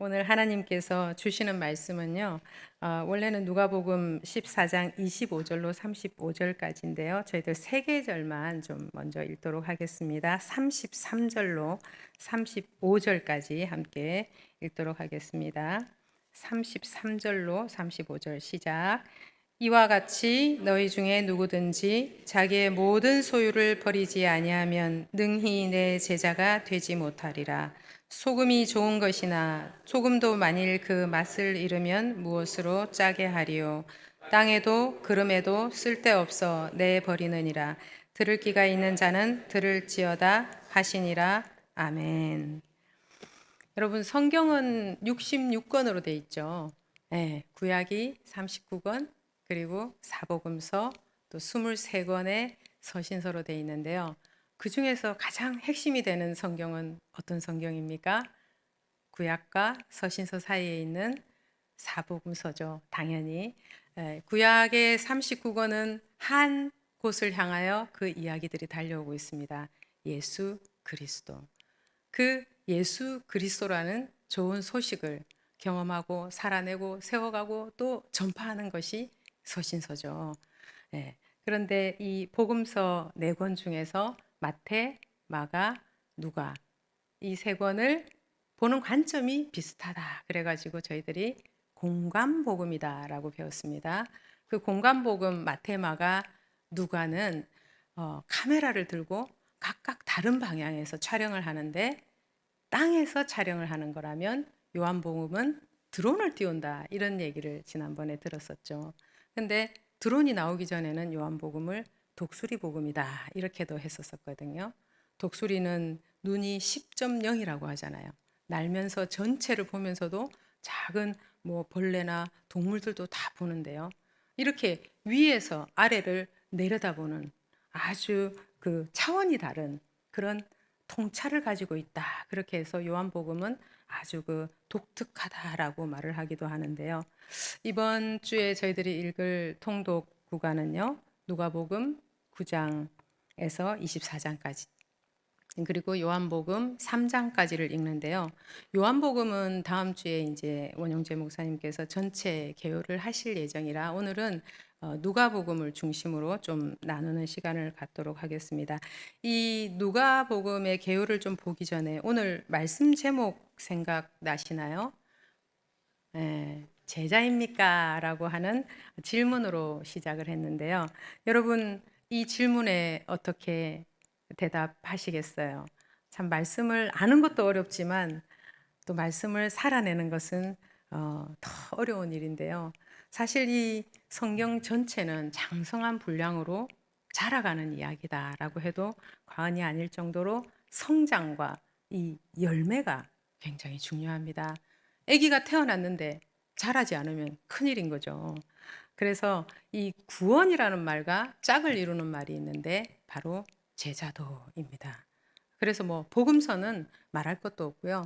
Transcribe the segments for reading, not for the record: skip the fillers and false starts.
오늘 하나님께서 주시는 말씀은요. 원래는 누가복음 14장 25절로 35절까지인데요. 저희들 세 계절만 좀 먼저 읽도록 하겠습니다. 33절로 35절까지 함께 읽도록 하겠습니다. 33절로 35절 시작. 이와 같이 너희 중에 누구든지 자기의 모든 소유를 버리지 아니하면 능히 내 제자가 되지 못하리라. 소금이 좋은 것이나 소금도 만일 그 맛을 잃으면 무엇으로 짜게 하리요. 땅에도 그름에도 쓸데없어 내 버리느니라. 들을 귀가 있는 자는 들을지어다 하시니라. 아멘. 여러분, 성경은 66권으로 돼 있죠. 네, 구약이 39권, 그리고 사복음서 또 23권의 서신서로 돼 있는데요. 그 중에서 가장 핵심이 되는 성경은 어떤 성경입니까? 구약과 서신서 사이에 있는 사복음서죠. 당연히. 구약의 39권은 한 곳을 향하여 그 이야기들이 달려오고 있습니다. 예수 그리스도. 그 예수 그리스도라는 좋은 소식을 경험하고 살아내고 세워가고 또 전파하는 것이 서신서죠. 예. 그런데 이 복음서 네 권 중에서 마태, 마가, 누가 이 세 권을 보는 관점이 비슷하다. 그래가지고 저희들이 공관복음이다라고 배웠습니다. 그 공관복음 마태, 마가, 누가는 카메라를 들고 각각 다른 방향에서 촬영을 하는데 땅에서 촬영을 하는 거라면 요한복음은 드론을 띄운다 이런 얘기를 지난번에 들었었죠. 근데 드론이 나오기 전에는 요한복음을 독수리 복음이다 이렇게도 했었거든요. 독수리는 눈이 10.0이라고 하잖아요. 날면서 전체를 보면서도 작은 뭐 벌레나 동물들도 다 보는데요. 이렇게 위에서 아래를 내려다보는 아주 그 차원이 다른 그런 통찰을 가지고 있다. 그렇게 해서 요한복음은 아주 그 독특하다라고 말을 하기도 하는데요. 이번 주에 저희들이 읽을 통독 구간은요. 누가복음 9장에서 24장까지 그리고 요한복음 3장까지를 읽는데요. 요한복음은 다음 주에 이제 원영재 목사님께서 전체 개요를 하실 예정이라 오늘은 누가복음을 중심으로 좀 나누는 시간을 갖도록 하겠습니다. 이 누가복음의 개요를 좀 보기 전에 오늘 말씀 제목 생각나시나요? 제자입니까? 라고 하는 질문으로 시작을 했는데요. 여러분, 이 질문에 어떻게 대답하시겠어요? 참 말씀을 아는 것도 어렵지만 또 말씀을 살아내는 것은 더 어려운 일인데요. 사실 이 성경 전체는 장성한 분량으로 자라가는 이야기다라고 해도 과언이 아닐 정도로 성장과 이 열매가 굉장히 중요합니다. 아기가 태어났는데 자라지 않으면 큰일인 거죠. 그래서 이 구원이라는 말과 짝을 이루는 말이 있는데 바로 제자도입니다. 그래서 뭐 복음서는 말할 것도 없고요.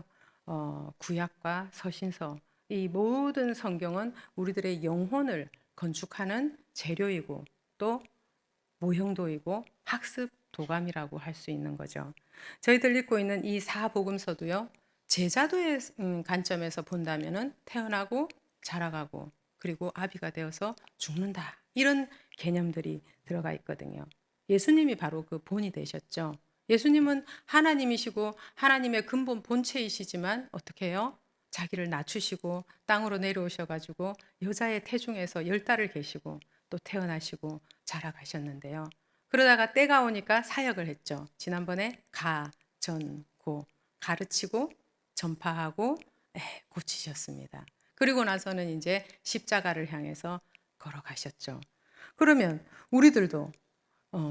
구약과 서신서 이 모든 성경은 우리들의 영혼을 건축하는 재료이고 또 모형도이고 학습 도감이라고 할 수 있는 거죠. 저희들 읽고 있는 이 사복음서도요. 제자도의 관점에서 본다면은 태어나고 자라가고 그리고 아비가 되어서 죽는다. 이런 개념들이 들어가 있거든요. 예수님이 바로 그 본이 되셨죠. 예수님은 하나님이시고 하나님의 근본 본체이시지만 어떻게 해요? 자기를 낮추시고 땅으로 내려오셔가지고 여자의 태중에서 10달을 계시고 또 태어나시고 자라가셨는데요. 그러다가 때가 오니까 사역을 했죠. 지난번에 가, 전, 고 가르치고 전파하고 고치셨습니다. 그리고 나서는 이제 십자가를 향해서 걸어가셨죠. 그러면 우리들도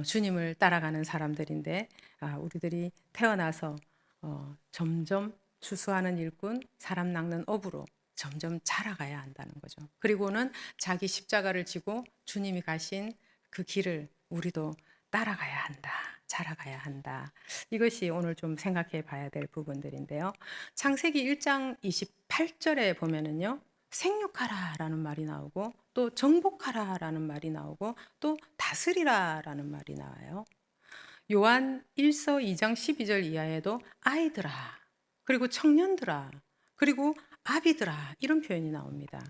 주님을 따라가는 사람들인데 우리들이 태어나서 점점 추수하는 일꾼, 사람 낚는 어부로 점점 자라가야 한다는 거죠. 그리고는 자기 십자가를 지고 주님이 가신 그 길을 우리도 따라가야 한다. 자라가야 한다. 이것이 오늘 좀 생각해 봐야 될 부분들인데요. 창세기 1장 28절에 보면은요. 생육하라라는 말이 나오고 또 정복하라라는 말이 나오고 또 다스리라라는 말이 나와요. 요한 1서 2장 12절 이하에도 아이들아, 그리고 청년들아, 그리고 아비들아 이런 표현이 나옵니다.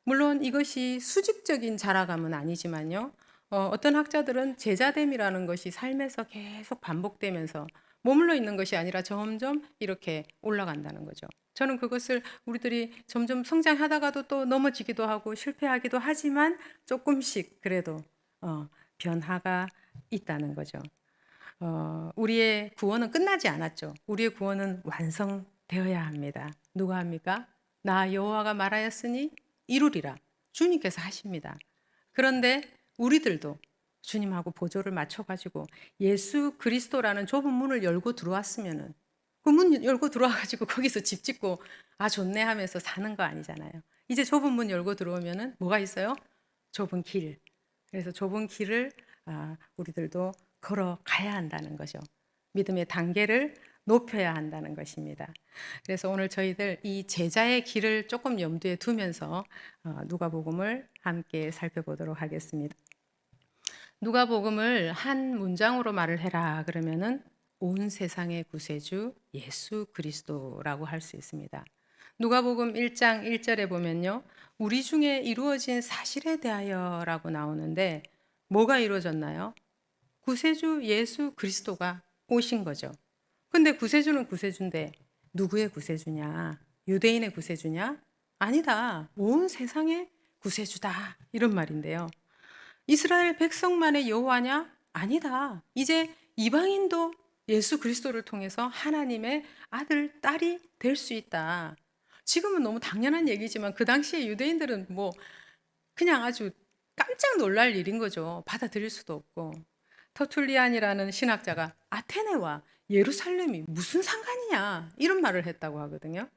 물론 이것이 수직적인 자라감은 아니지만요. 어떤 학자들은 제자됨이라는 것이 삶에서 계속 반복되면서 머물러 있는 것이 아니라 점점 이렇게 올라간다는 거죠. 저는 그것을 우리들이 점점 성장하다가도 또 넘어지기도 하고 실패하기도 하지만 조금씩 그래도 변화가 있다는 거죠. 우리의 구원은 끝나지 않았죠. 우리의 구원은 완성되어야 합니다. 누가 합니까? 나 여호와가 말하였으니 이루리라. 주님께서 하십니다. 그런데 우리들도 주님하고 보조를 맞춰가지고 예수 그리스도라는 좁은 문을 열고 들어왔으면은 그 문 열고 들어와가지고 거기서 집 짓고 아 좋네 하면서 사는 거 아니잖아요. 이제 좁은 문 열고 들어오면은 뭐가 있어요? 좁은 길. 그래서 좁은 길을 우리들도 걸어가야 한다는 거죠. 믿음의 단계를 높여야 한다는 것입니다. 그래서 오늘 저희들 이 제자의 길을 조금 염두에 두면서 누가복음을 함께 살펴보도록 하겠습니다. 누가복음을 한 문장으로 말을 해라 그러면은 온 세상의 구세주 예수 그리스도라고 할 수 있습니다. 누가복음 1장 1절에 보면요. 우리 중에 이루어진 사실에 대하여라고 나오는데 뭐가 이루어졌나요? 구세주 예수 그리스도가 오신 거죠. 근데 구세주는 구세주인데 누구의 구세주냐? 유대인의 구세주냐? 아니다. 온 세상의 구세주다. 이런 말인데요. 이스라엘 백성만의 여호와냐? 아니다. 이제 이방인도 예수 그리스도를 통해서 하나님의 아들, 딸이 될 수 있다. 지금은 너무 당연한 얘기지만 그 당시에 유대인들은 뭐 그냥 아주 깜짝 놀랄 일인 거죠. 받아들일 수도 없고. 터툴리안이라는 신학자가 아테네와 예루살렘이 무슨 상관이냐 이런 말을 했다고 하거든요.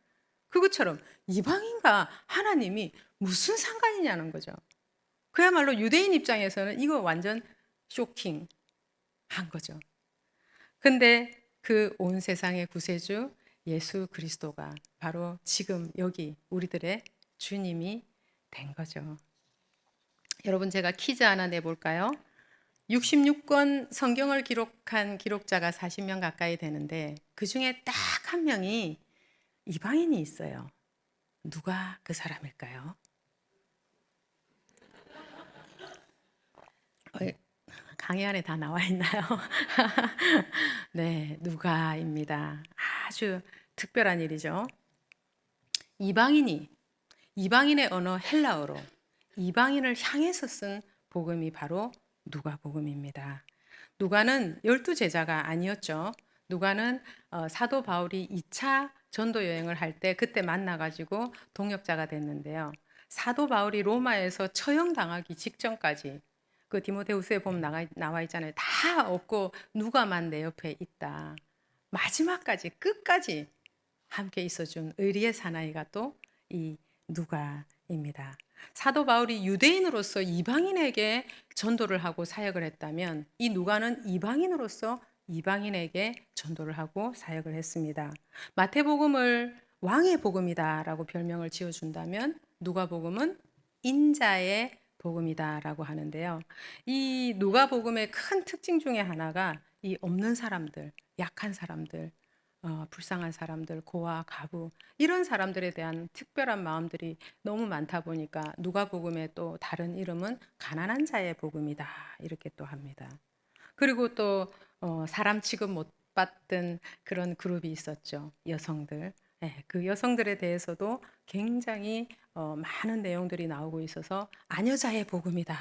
그것처럼 이방인과 하나님이 무슨 상관이냐는 거죠. 그야말로 유대인 입장에서는 이거 완전 쇼킹한 거죠. 근데 그 온 세상의 구세주 예수 그리스도가 바로 지금 여기 우리들의 주님이 된 거죠. 여러분 제가 퀴즈 하나 내볼까요? 66권 성경을 기록한 기록자가 40명 가까이 되는데 그 중에 딱 한 명이 이방인이 있어요. 누가 그 사람일까요? 강의 안에 다 나와 있나요? 네, 누가입니다. 아주 특별한 일이죠. 이방인의 언어 헬라어로 이방인을 향해서 쓴 복음이 바로 누가복음입니다. 누가는 12제자가 아니었죠. 누가는 사도 바울이 2차 전도 여행을 할 때 그때 만나가지고 동역자가 됐는데요. 사도 바울이 로마에서 처형당하기 직전까지 그 디모데후서에 보면 나와 있잖아요. 다 없고 누가만 내 옆에 있다. 마지막까지 끝까지 함께 있어준 의리의 사나이가 또 이 누가입니다. 사도 바울이 유대인으로서 이방인에게 전도를 하고 사역을 했다면 이 누가는 이방인으로서 이방인에게 전도를 하고 사역을 했습니다. 마태복음을 왕의 복음이다라고 별명을 지어준다면 누가복음은 인자의 복음이다라고 하는데요. 이 누가복음의 큰 특징 중에 하나가 이 없는 사람들, 약한 사람들, 불쌍한 사람들, 고아, 가부 이런 사람들에 대한 특별한 마음들이 너무 많다 보니까 누가복음의 또 다른 이름은 가난한 자의 복음이다 이렇게 또 합니다. 그리고 또 사람 취급 못 받던 그런 그룹이 있었죠. 여성들. 예, 그 여성들에 대해서도 굉장히 많은 내용들이 나오고 있어서 아녀자의 복음이다.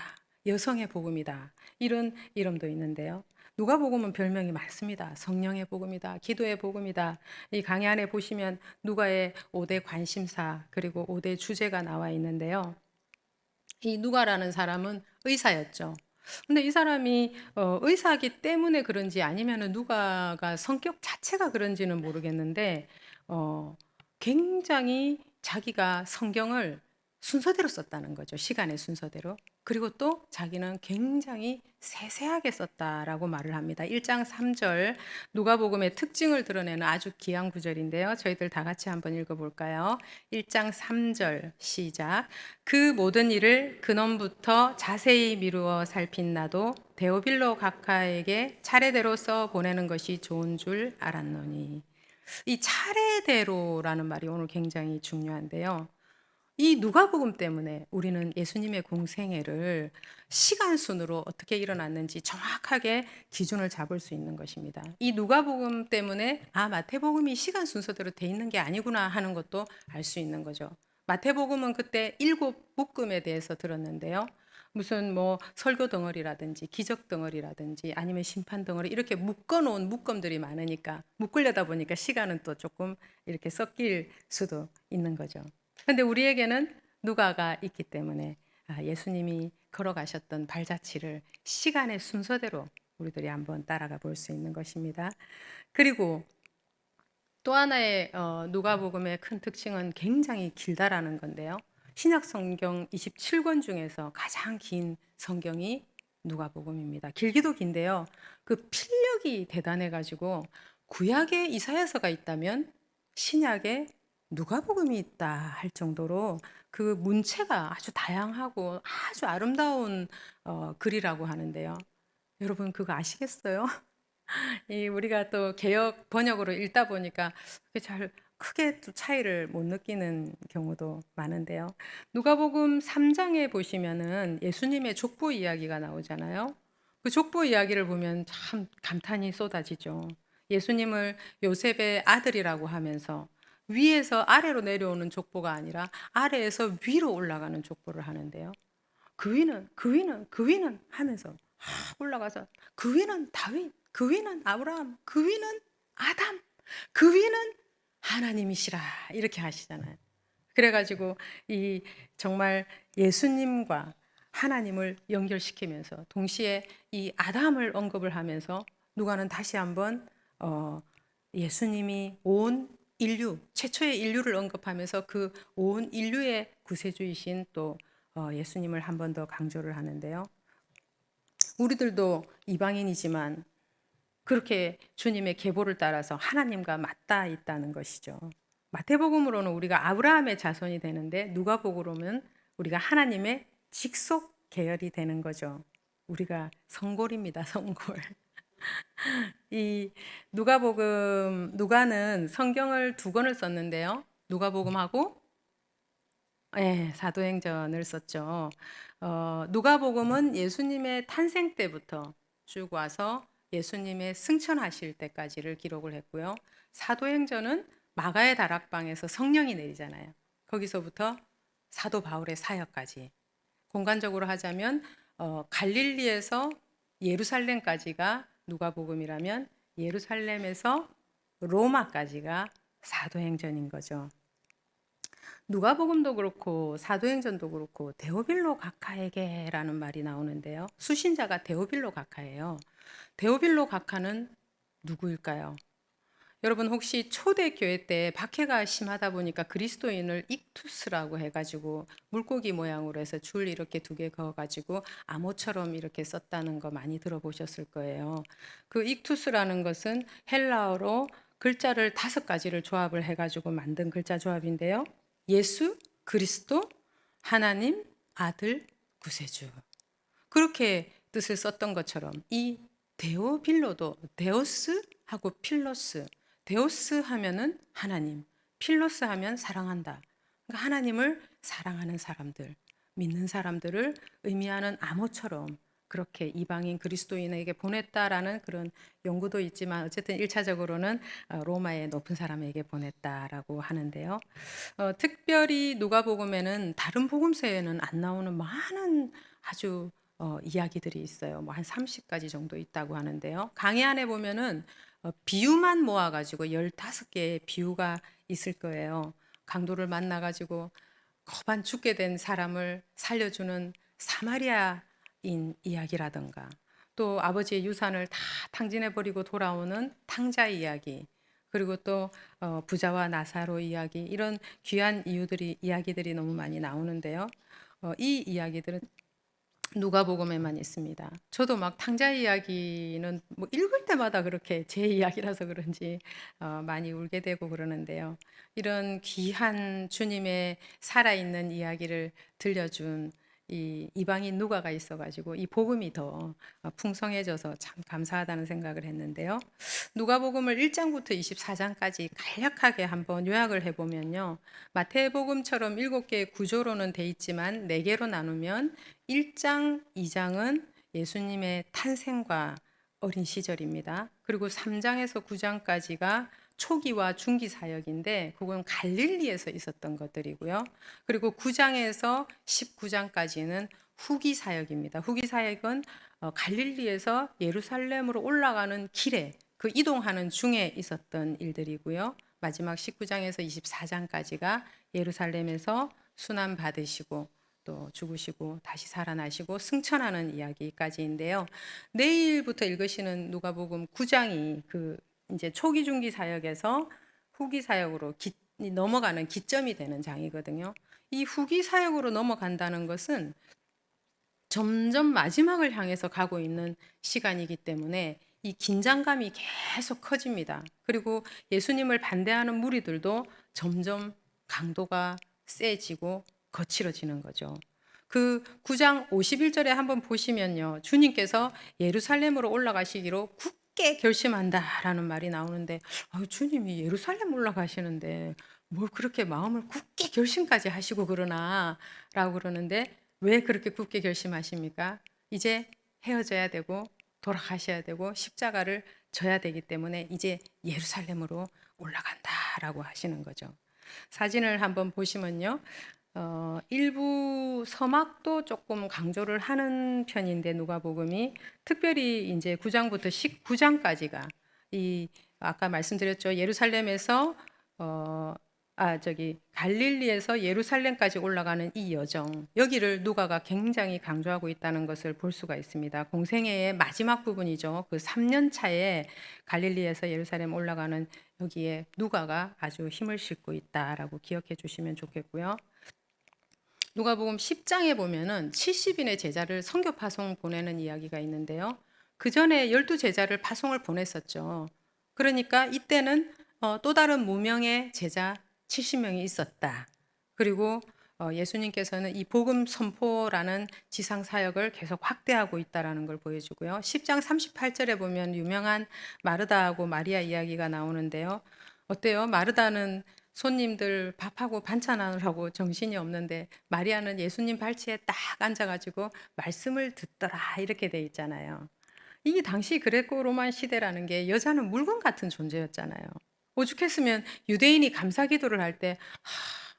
여성의 복음이다. 이런 이름도 있는데요. 누가복음은 별명이 많습니다. 성령의 복음이다. 기도의 복음이다. 이 강의 안에 보시면 누가의 5대 관심사 그리고 5대 주제가 나와 있는데요. 이 누가라는 사람은 의사였죠. 근데 이 사람이 의사기 때문에 그런지 아니면은 누가가 성격 자체가 그런지는 모르겠는데 굉장히 자기가 성경을 순서대로 썼다는 거죠. 시간의 순서대로. 그리고 또 자기는 굉장히 세세하게 썼다라고 말을 합니다. 1장 3절 누가복음의 특징을 드러내는 아주 귀한 구절인데요. 저희들 다 같이 한번 읽어볼까요? 1장 3절 시작. 그 모든 일을 근원부터 자세히 미루어 살핀 나도 데오빌로 각하에게 차례대로 써 보내는 것이 좋은 줄 알았노니. 이 차례대로라는 말이 오늘 굉장히 중요한데요. 이 누가복음 때문에 우리는 예수님의 공생애를 시간 순으로 어떻게 일어났는지 정확하게 기준을 잡을 수 있는 것입니다. 이 누가복음 때문에 마태복음이 시간 순서대로 돼 있는 게 아니구나 하는 것도 알 수 있는 거죠. 마태복음은 그때 일곱 묶음에 대해서 들었는데요. 무슨 뭐 설교 덩어리라든지 기적 덩어리라든지 아니면 심판 덩어리 이렇게 묶어 놓은 묶음들이 많으니까 묶으려다 보니까 시간은 또 조금 이렇게 섞일 수도 있는 거죠. 근데 우리에게는 누가가 있기 때문에 예수님이 걸어가셨던 발자취를 시간의 순서대로 우리들이 한번 따라가 볼 수 있는 것입니다. 그리고 또 하나의 누가복음의 큰 특징은 굉장히 길다라는 건데요. 신약 성경 27권 중에서 가장 긴 성경이 누가복음입니다. 길기도 긴데요. 그 필력이 대단해 가지고 구약에 이사야서가 있다면 신약에 누가복음이 있다 할 정도로 그 문체가 아주 다양하고 아주 아름다운 글이라고 하는데요. 여러분 그거 아시겠어요? 이 우리가 또 개역 번역으로 읽다 보니까 그게 잘 크게 또 차이를 못 느끼는 경우도 많은데요. 누가복음 3장에 보시면은 예수님의 족보 이야기가 나오잖아요. 그 족보 이야기를 보면 참 감탄이 쏟아지죠. 예수님을 요셉의 아들이라고 하면서 위에서 아래로 내려오는 족보가 아니라 아래에서 위로 올라가는 족보를 하는데요. 그 위는 그 위는 그 위는 하면서 올라가서 그 위는 다윗, 그 위는 아브라함, 그 위는 아담, 그 위는 하나님이시라 이렇게 하시잖아요. 그래가지고 이 정말 예수님과 하나님을 연결시키면서 동시에 이 아담을 언급을 하면서 누가는 다시 한번 예수님이 온 인류 최초의 인류를 언급하면서 그 온 인류의 구세주이신 또 예수님을 한 번 더 강조를 하는데요. 우리들도 이방인이지만 그렇게 주님의 계보를 따라서 하나님과 맞닿아 있다는 것이죠. 마태복음으로는 우리가 아브라함의 자손이 되는데 누가복음으로는 우리가 하나님의 직속 계열이 되는 거죠. 우리가 성골입니다, 성골. 이 누가는 성경을 두 권을 썼는데요. 누가복음하고 사도행전을 썼죠. 누가복음은 예수님의 탄생 때부터 쭉 와서 예수님의 승천하실 때까지를 기록을 했고요. 사도행전은 마가의 다락방에서 성령이 내리잖아요. 거기서부터 사도 바울의 사역까지. 공간적으로 하자면 갈릴리에서 예루살렘까지가 누가복음이라면 예루살렘에서 로마까지가 사도행전인 거죠. 누가복음도 그렇고 사도행전도 그렇고 데오빌로 각하에게라는 말이 나오는데요. 수신자가 데오빌로 각하예요. 데오빌로 각하는 누구일까요? 여러분 혹시 초대교회 때 박해가 심하다 보니까 그리스도인을 익투스라고 해가지고 물고기 모양으로 해서 줄 이렇게 두 개 그어가지고 암호처럼 이렇게 썼다는 거 많이 들어보셨을 거예요. 그 익투스라는 것은 헬라어로 글자를 5가지를 조합을 해가지고 만든 글자 조합인데요. 예수, 그리스도, 하나님, 아들, 구세주. 그렇게 뜻을 썼던 것처럼 이 데오빌로도 데오스하고 필로스. 데오스 하면은 하나님, 필로스 하면 사랑한다. 그러니까 하나님을 사랑하는 사람들, 믿는 사람들을 의미하는 암호처럼 그렇게 이방인 그리스도인에게 보냈다라는 그런 연구도 있지만 어쨌든 1차적으로는 로마의 높은 사람에게 보냈다라고 하는데요. 특별히 누가복음에는 다른 복음서에는 안 나오는 많은 아주 이야기들이 있어요. 뭐 한 30가지 정도 있다고 하는데요. 강의 안에 보면은 비유만 모아가지고 15개의 비유가 있을 거예요. 강도를 만나가지고 거반 죽게 된 사람을 살려주는 사마리아인 이야기라든가 또 아버지의 유산을 다 탕진해버리고 돌아오는 탕자 이야기 그리고 또 부자와 나사로 이야기 이런 귀한 이야기들이 너무 많이 나오는데요. 이 이야기들은 누가복음에만 있습니다. 저도 막 탕자 이야기는 뭐 읽을 때마다 그렇게 제 이야기라서 그런지 많이 울게 되고 그러는데요. 이런 귀한 주님의 살아있는 이야기를 들려준 이 이방인 누가가 있어가지고 이 복음이 더 풍성해져서 참 감사하다는 생각을 했는데요. 누가복음을 1장부터 24장까지 간략하게 한번 요약을 해보면요. 마태복음처럼 7개의 구조로는 돼 있지만 4개로 나누면 1장, 2장은 예수님의 탄생과 어린 시절입니다. 그리고 3장에서 9장까지가 초기와 중기 사역인데 그건 갈릴리에서 있었던 것들이고요. 그리고 9장에서 19장까지는 후기 사역입니다. 후기 사역은 갈릴리에서 예루살렘으로 올라가는 길에 그 이동하는 중에 있었던 일들이고요. 마지막 19장에서 24장까지가 예루살렘에서 순환 받으시고 또 죽으시고 다시 살아나시고 승천하는 이야기까지인데요. 내일부터 읽으시는 누가복음 9장이 그 이제 초기 중기 사역에서 후기 사역으로 넘어가는 기점이 되는 장이거든요. 이 후기 사역으로 넘어간다는 것은 점점 마지막을 향해서 가고 있는 시간이기 때문에 이 긴장감이 계속 커집니다. 그리고 예수님을 반대하는 무리들도 점점 강도가 세지고 거칠어지는 거죠. 그 9장 51절에 한번 보시면요. 주님께서 예루살렘으로 올라가시기로 굳게 결심한다라는 말이 나오는데 주님이 예루살렘 올라가시는데 뭘 그렇게 마음을 굳게 결심까지 하시고 그러나라고 그러는데 왜 그렇게 굳게 결심하십니까? 이제 헤어져야 되고 돌아가셔야 되고 십자가를 져야 되기 때문에 이제 예루살렘으로 올라간다라고 하시는 거죠. 사진을 한번 보시면요. 일부 서막도 조금 강조를 하는 편인데 누가복음이 특별히 이제 9장부터 19장까지가 이 아까 말씀드렸죠. 예루살렘에서 갈릴리에서 예루살렘까지 올라가는 이 여정, 여기를 누가가 굉장히 강조하고 있다는 것을 볼 수가 있습니다. 공생애의 마지막 부분이죠. 그 3년 차에 갈릴리에서 예루살렘 올라가는 여기에 누가가 아주 힘을 싣고 있다라고 기억해 주시면 좋겠고요. 누가복음 10장에 보면은 70인의 제자를 선교 파송 보내는 이야기가 있는데요. 그 전에 12제자를 파송을 보냈었죠. 그러니까 이때는 또 다른 무명의 제자 70명이 있었다. 그리고 예수님께서는 이 복음 선포라는 지상 사역을 계속 확대하고 있다라는 걸 보여주고요. 10장 38절에 보면 유명한 마르다하고 마리아 이야기가 나오는데요. 어때요? 마르다는 손님들 밥하고 반찬하느라고 정신이 없는데 마리아는 예수님 발치에 딱 앉아가지고 말씀을 듣더라 이렇게 돼 있잖아요. 이게 당시 그레코 로만 시대라는 게 여자는 물건 같은 존재였잖아요. 오죽했으면 유대인이 감사 기도를 할 때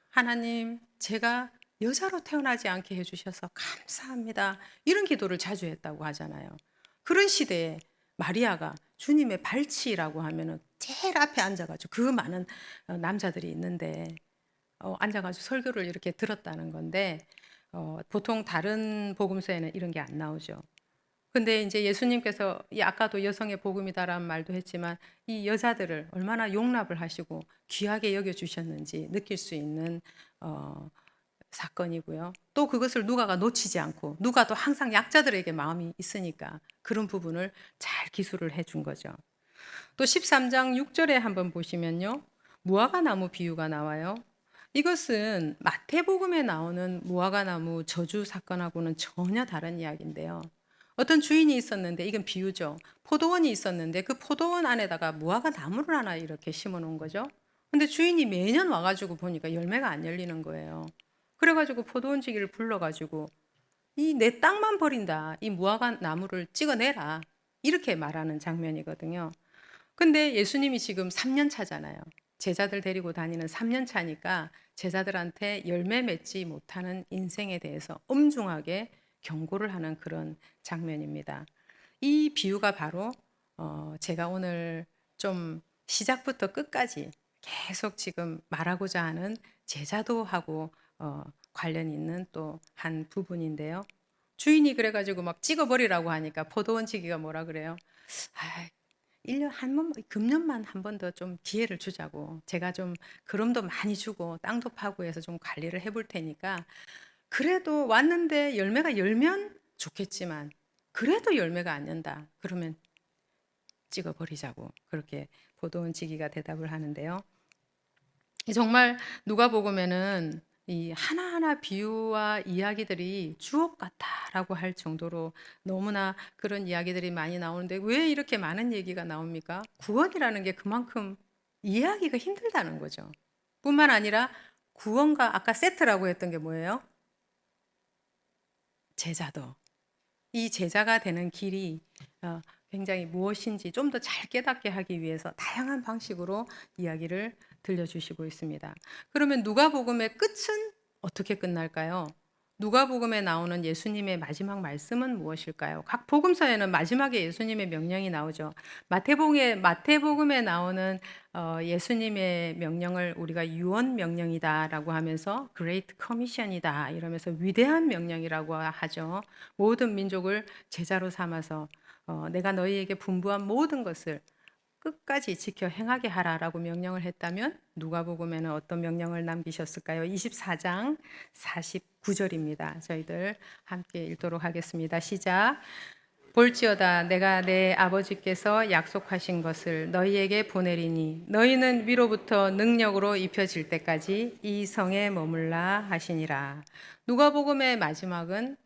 하나님 제가 여자로 태어나지 않게 해주셔서 감사합니다. 이런 기도를 자주 했다고 하잖아요. 그런 시대에 마리아가 주님의 발치라고 하면은 제일 앞에 앉아가지고 그 많은 남자들이 있는데 앉아가지고 설교를 이렇게 들었다는 건데 보통 다른 복음서에는 이런 게 안 나오죠. 근데 이제 예수님께서 이 아까도 여성의 복음이다라는 말도 했지만 이 여자들을 얼마나 용납을 하시고 귀하게 여겨 주셨는지 느낄 수 있는 사건이고요. 또 그것을 누가가 놓치지 않고 누가도 항상 약자들에게 마음이 있으니까 그런 부분을 잘 기술을 해준 거죠. 또 13장 6절에 한번 보시면요. 무화과 나무 비유가 나와요. 이것은 마태복음에 나오는 무화과 나무 저주 사건하고는 전혀 다른 이야기인데요. 어떤 주인이 있었는데 이건 비유죠. 포도원이 있었는데 그 포도원 안에다가 무화과 나무를 하나 이렇게 심어 놓은 거죠. 근데 주인이 매년 와가지고 보니까 열매가 안 열리는 거예요. 그래가지고 포도원지기를 불러가지고 이 내 땅만 버린다. 이 무화과 나무를 찍어내라. 이렇게 말하는 장면이거든요. 근데 예수님이 지금 3년 차잖아요. 제자들 데리고 다니는 3년 차니까 제자들한테 열매 맺지 못하는 인생에 대해서 엄중하게 경고를 하는 그런 장면입니다. 이 비유가 바로 제가 오늘 좀 시작부터 끝까지 계속 지금 말하고자 하는 제자도하고 관련 있는 또 한 부분인데요. 주인이 그래가지고 막 찍어버리라고 하니까 포도원지기가 뭐라 그래요? 아, 1년 한 번, 금년만 한 번 더 좀 기회를 주자고. 제가 좀 그럼도 많이 주고 땅도 파고 해서 좀 관리를 해볼 테니까 그래도 왔는데 열매가 열면 좋겠지만 그래도 열매가 안 연다. 그러면 찍어버리자고. 그렇게 포도원 지기가 대답을 하는데요. 정말 누가복음에는 이 하나하나 비유와 이야기들이 주옥 같다라고 할 정도로 너무나 그런 이야기들이 많이 나오는데 왜 이렇게 많은 얘기가 나옵니까? 구원이라는 게 그만큼 이해하기가 힘들다는 거죠. 뿐만 아니라 구원과 아까 세트라고 했던 게 뭐예요? 제자도. 이 제자가 되는 길이 굉장히 무엇인지 좀 더 잘 깨닫게 하기 위해서 다양한 방식으로 이야기를 들려주시고 있습니다. 그러면 누가복음의 끝은 어떻게 끝날까요? 누가복음에 나오는 예수님의 마지막 말씀은 무엇일까요? 각 복음서에는 마지막에 예수님의 명령이 나오죠. 마태복음에 나오는 예수님의 명령을 우리가 유언 명령이다라고 하면서 Great Commission이다 이러면서 위대한 명령이라고 하죠. 모든 민족을 제자로 삼아서 내가 너희에게 분부한 모든 것을 끝까지 지켜 행하게 하라라고 명령을 했다면 누가복음에는 어떤 명령을 남기셨을까요? 24장 49절입니다. 저희들 함께 읽도록 하겠습니다. 시작. 볼지어다 내가 내 아버지께서 약속하신 것을 너희에게 보내리니 너희는 위로부터 능력으로 입혀질 때까지 이 성에 머물라 하시니라. 누가복음의 마지막은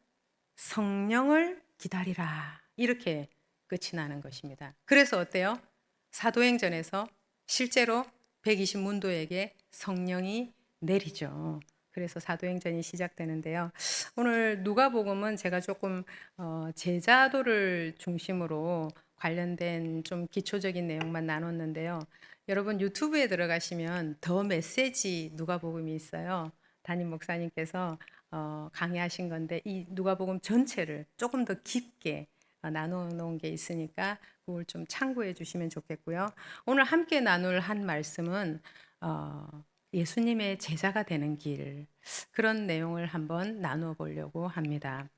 성령을 기다리라. 이렇게 끝이 나는 것입니다. 그래서 어때요? 사도행전에서 실제로 120문도에게 성령이 내리죠. 그래서 사도행전이 시작되는데요. 오늘 누가복음은 제가 조금 제자도를 중심으로 관련된 좀 기초적인 내용만 나눴는데요. 여러분 유튜브에 들어가시면 더 메시지 누가복음이 있어요. 담임 목사님께서 강의하신 건데 이 누가복음 전체를 조금 더 깊게 나눠 놓은 게 있으니까 그걸 좀 참고해 주시면 좋겠고요. 오늘 함께 나눌 한 말씀은 예수님의 제자가 되는 길 그런 내용을 한번 나누어 보려고 합니다.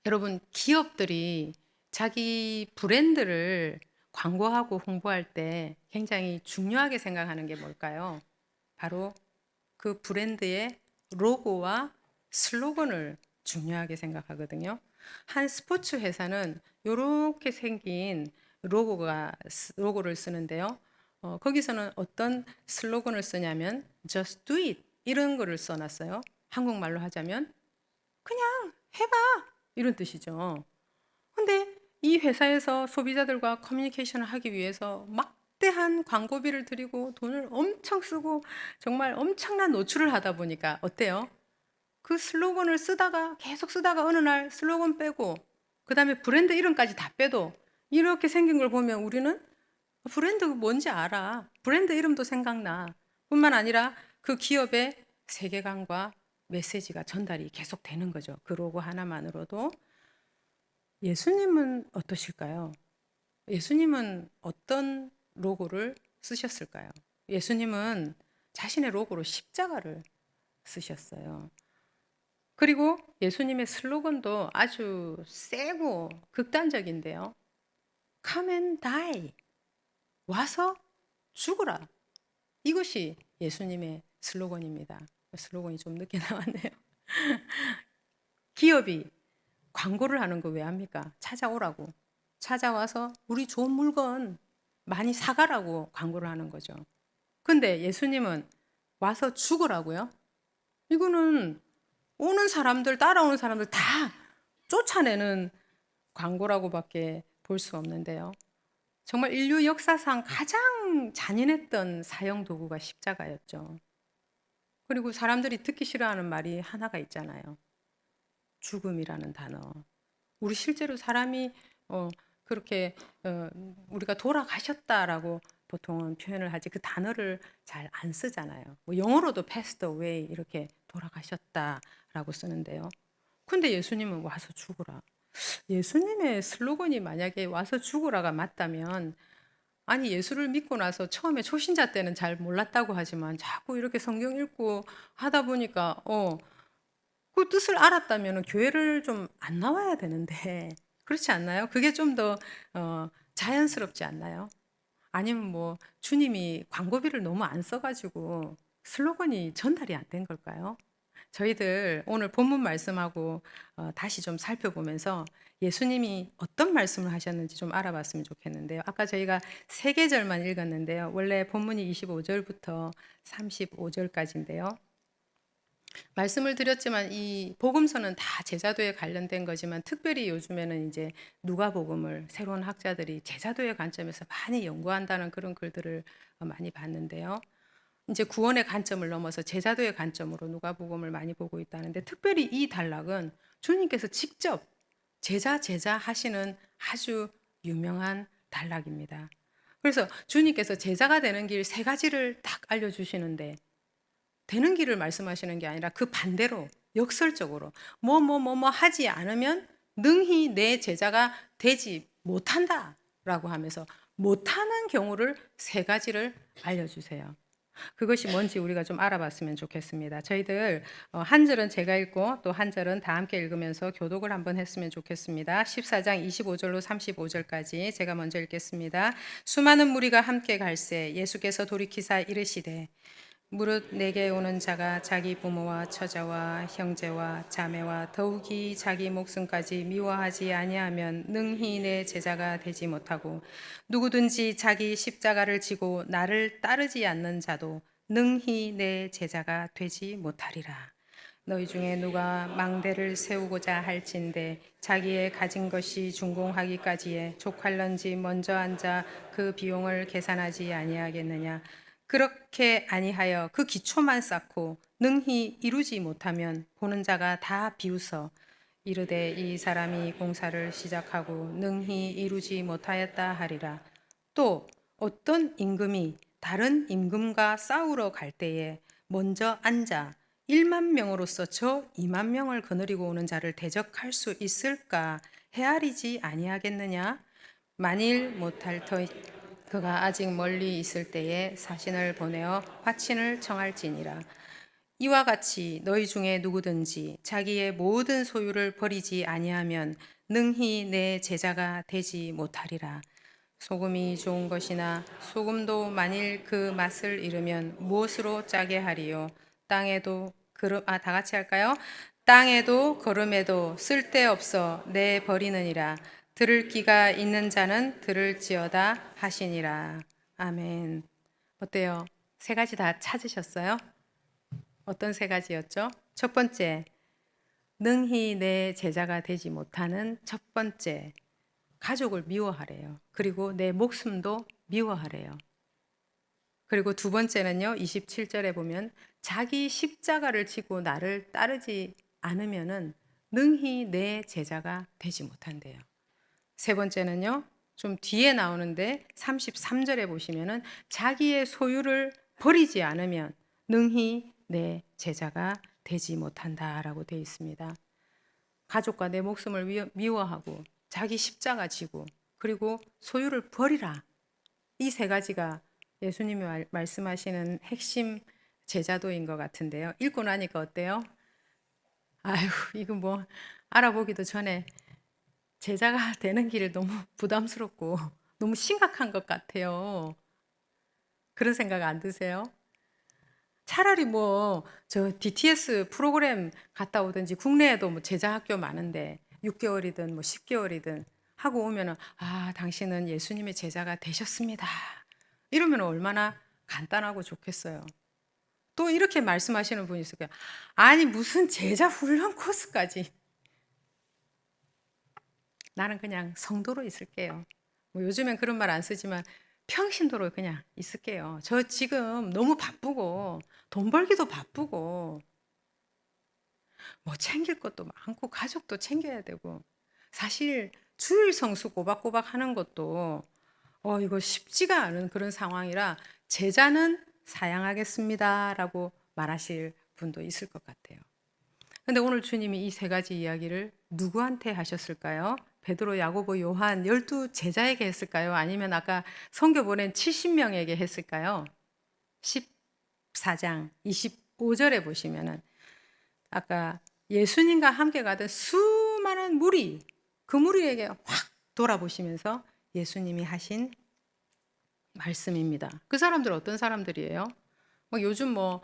여러분 기업들이 자기 브랜드를 광고하고 홍보할 때 굉장히 중요하게 생각하는 게 뭘까요? 바로 그 브랜드의 로고와 슬로건을 중요하게 생각하거든요. 한 스포츠 회사는 이렇게 생긴 로고를 쓰는데요. 거기서는 어떤 슬로건을 쓰냐면 Just do it 이런 거를 써놨어요. 한국말로 하자면 그냥 해봐 이런 뜻이죠. 근데 이 회사에서 소비자들과 커뮤니케이션을 하기 위해서 막대한 광고비를 들이고 돈을 엄청 쓰고 정말 엄청난 노출을 하다 보니까 어때요? 그 슬로건을 쓰다가 계속 쓰다가 어느 날 슬로건 빼고 그다음에 브랜드 이름까지 다 빼도 이렇게 생긴 걸 보면 우리는 브랜드 뭔지 알아. 브랜드 이름도 생각나. 뿐만 아니라 그 기업의 세계관과 메시지가 전달이 계속 되는 거죠. 그 로고 하나만으로도. 예수님은 어떠실까요? 예수님은 어떤 로고를 쓰셨을까요? 예수님은 자신의 로고로 십자가를 쓰셨어요. 그리고 예수님의 슬로건도 아주 세고 극단적인데요. Come and die. 와서 죽어라. 이것이 예수님의 슬로건입니다. 슬로건이 좀 늦게 나왔네요. 기업이 광고를 하는 거 왜 합니까? 찾아오라고. 찾아와서 우리 좋은 물건 많이 사가라고 광고를 하는 거죠. 근데 예수님은 와서 죽으라고요? 이거는 오는 사람들, 따라오는 사람들 다 쫓아내는 광고라고밖에 볼 수 없는데요. 정말 인류 역사상 가장 잔인했던 사형 도구가 십자가였죠. 그리고 사람들이 듣기 싫어하는 말이 하나가 있잖아요. 죽음이라는 단어. 우리 실제로 사람이 그렇게 우리가 돌아가셨다라고 보통은 표현을 하지 그 단어를 잘 안 쓰잖아요. 뭐 영어로도 passed away 이렇게 돌아가셨다라고 쓰는데요. 근데 예수님은 와서 죽으라. 예수님의 슬로건이 만약에 와서 죽으라가 맞다면 아니 예수를 믿고 나서 처음에 초신자 때는 잘 몰랐다고 하지만 자꾸 이렇게 성경 읽고 하다 보니까 그 뜻을 알았다면 교회를 좀 안 나와야 되는데 그렇지 않나요? 그게 좀 더 자연스럽지 않나요? 아니면 뭐 주님이 광고비를 너무 안 써가지고 슬로건이 전달이 안 된 걸까요? 저희들 오늘 본문 말씀하고 다시 좀 살펴보면서 예수님이 어떤 말씀을 하셨는지 좀 알아봤으면 좋겠는데요. 아까 저희가 세 계절만 읽었는데요. 원래 본문이 25절부터 35절까지인데요. 말씀을 드렸지만 이 복음서는 다 제자도에 관련된 거지만 특별히 요즘에는 이제 누가복음을 새로운 학자들이 제자도의 관점에서 많이 연구한다는 그런 글들을 많이 봤는데요. 이제 구원의 관점을 넘어서 제자도의 관점으로 누가복음을 많이 보고 있다는데 특별히 이 단락은 주님께서 직접 제자 하시는 아주 유명한 단락입니다. 그래서 주님께서 제자가 되는 길 세 가지를 딱 알려주시는데 되는 길을 말씀하시는 게 아니라 그 반대로 역설적으로 뭐 하지 않으면 능히 내 제자가 되지 못한다라고 하면서 못하는 경우를 세 가지를 알려주세요. 그것이 뭔지 우리가 좀 알아봤으면 좋겠습니다. 저희들 한 절은 제가 읽고 또 한 절은 다 함께 읽으면서 교독을 한번 했으면 좋겠습니다. 14장 25절로 35절까지 제가 먼저 읽겠습니다. 수많은 무리가 함께 갈새 예수께서 돌이키사 이르시되 무릇 내게 오는 자가 자기 부모와 처자와 형제와 자매와 더욱이 자기 목숨까지 미워하지 아니하면 능히 내 제자가 되지 못하고 누구든지 자기 십자가를 지고 나를 따르지 않는 자도 능히 내 제자가 되지 못하리라. 너희 중에 누가 망대를 세우고자 할진대 자기의 가진 것이 준공하기까지에 족할런지 먼저 앉아 그 비용을 계산하지 아니하겠느냐. 그렇게 아니하여 그 기초만 쌓고 능히 이루지 못하면 보는 자가 다 비웃어 이르되 이 사람이 공사를 시작하고 능히 이루지 못하였다 하리라. 또 어떤 임금이 다른 임금과 싸우러 갈 때에 먼저 앉아 1만 명으로서 저 2만 명을 거느리고 오는 자를 대적할 수 있을까 헤아리지 아니하겠느냐? 만일 못할 터 그가 아직 멀리 있을 때에 사신을 보내어 화친을 청할지니라. 이와 같이 너희 중에 누구든지 자기의 모든 소유를 버리지 아니하면 능히 내 제자가 되지 못하리라. 소금이 좋은 것이나 소금도 만일 그 맛을 잃으면 무엇으로 짜게 하리요? 땅에도 다 같이 할까요? 땅에도 걸음에도 쓸데없어 내 버리느니라. 들을 귀가 있는 자는 들을지어다 하시니라. 아멘. 어때요? 세 가지 다 찾으셨어요? 어떤 세 가지였죠? 첫 번째, 능히 내 제자가 되지 못하는 첫 번째, 가족을 미워하래요. 그리고 내 목숨도 미워하래요. 그리고 두 번째는요, 27절에 보면 자기 십자가를 지고 나를 따르지 않으면은 능히 내 제자가 되지 못한대요. 세 번째는요, 좀 뒤에 나오는데 33절에 보시면은 자기의 소유를 버리지 않으면 능히 내 제자가 되지 못한다라고 되어 있습니다. 가족과 내 목숨을 미워하고 자기 십자가 지고 그리고 소유를 버리라. 이 세 가지가 예수님이 말씀하시는 핵심 제자도인 것 같은데요. 읽고 나니까 어때요? 아유, 이거 뭐 알아보기도 전에 제자가 되는 길이 너무 부담스럽고 너무 심각한 것 같아요. 그런 생각 안 드세요? 차라리 뭐 저 DTS 프로그램 갔다 오든지 국내에도 뭐 제자 학교 많은데 6개월이든 뭐 10개월이든 하고 오면은 아, 당신은 예수님의 제자가 되셨습니다. 이러면 얼마나 간단하고 좋겠어요. 또 이렇게 말씀하시는 분이 있을 거예요. 아니, 무슨 제자 훈련 코스까지. 나는 그냥 성도로 있을게요. 뭐 요즘엔 그런 말 안 쓰지만 평신도로 그냥 있을게요. 저 지금 너무 바쁘고 돈 벌기도 바쁘고 뭐 챙길 것도 많고 가족도 챙겨야 되고 사실 주일 성수 꼬박꼬박 하는 것도 이거 쉽지가 않은 그런 상황이라 제자는 사양하겠습니다라고 말하실 분도 있을 것 같아요. 근데 오늘 주님이 이 세 가지 이야기를 누구한테 하셨을까요? 베드로, 야고보, 요한 12 제자에게 했을까요? 아니면 아까 선교 보낸 70명에게 했을까요? 14장 25절에 보시면은 아까 예수님과 함께 가던 수많은 무리, 그 무리에게 확 돌아보시면서 예수님이 하신 말씀입니다. 그 사람들 어떤 사람들이에요? 뭐 요즘 뭐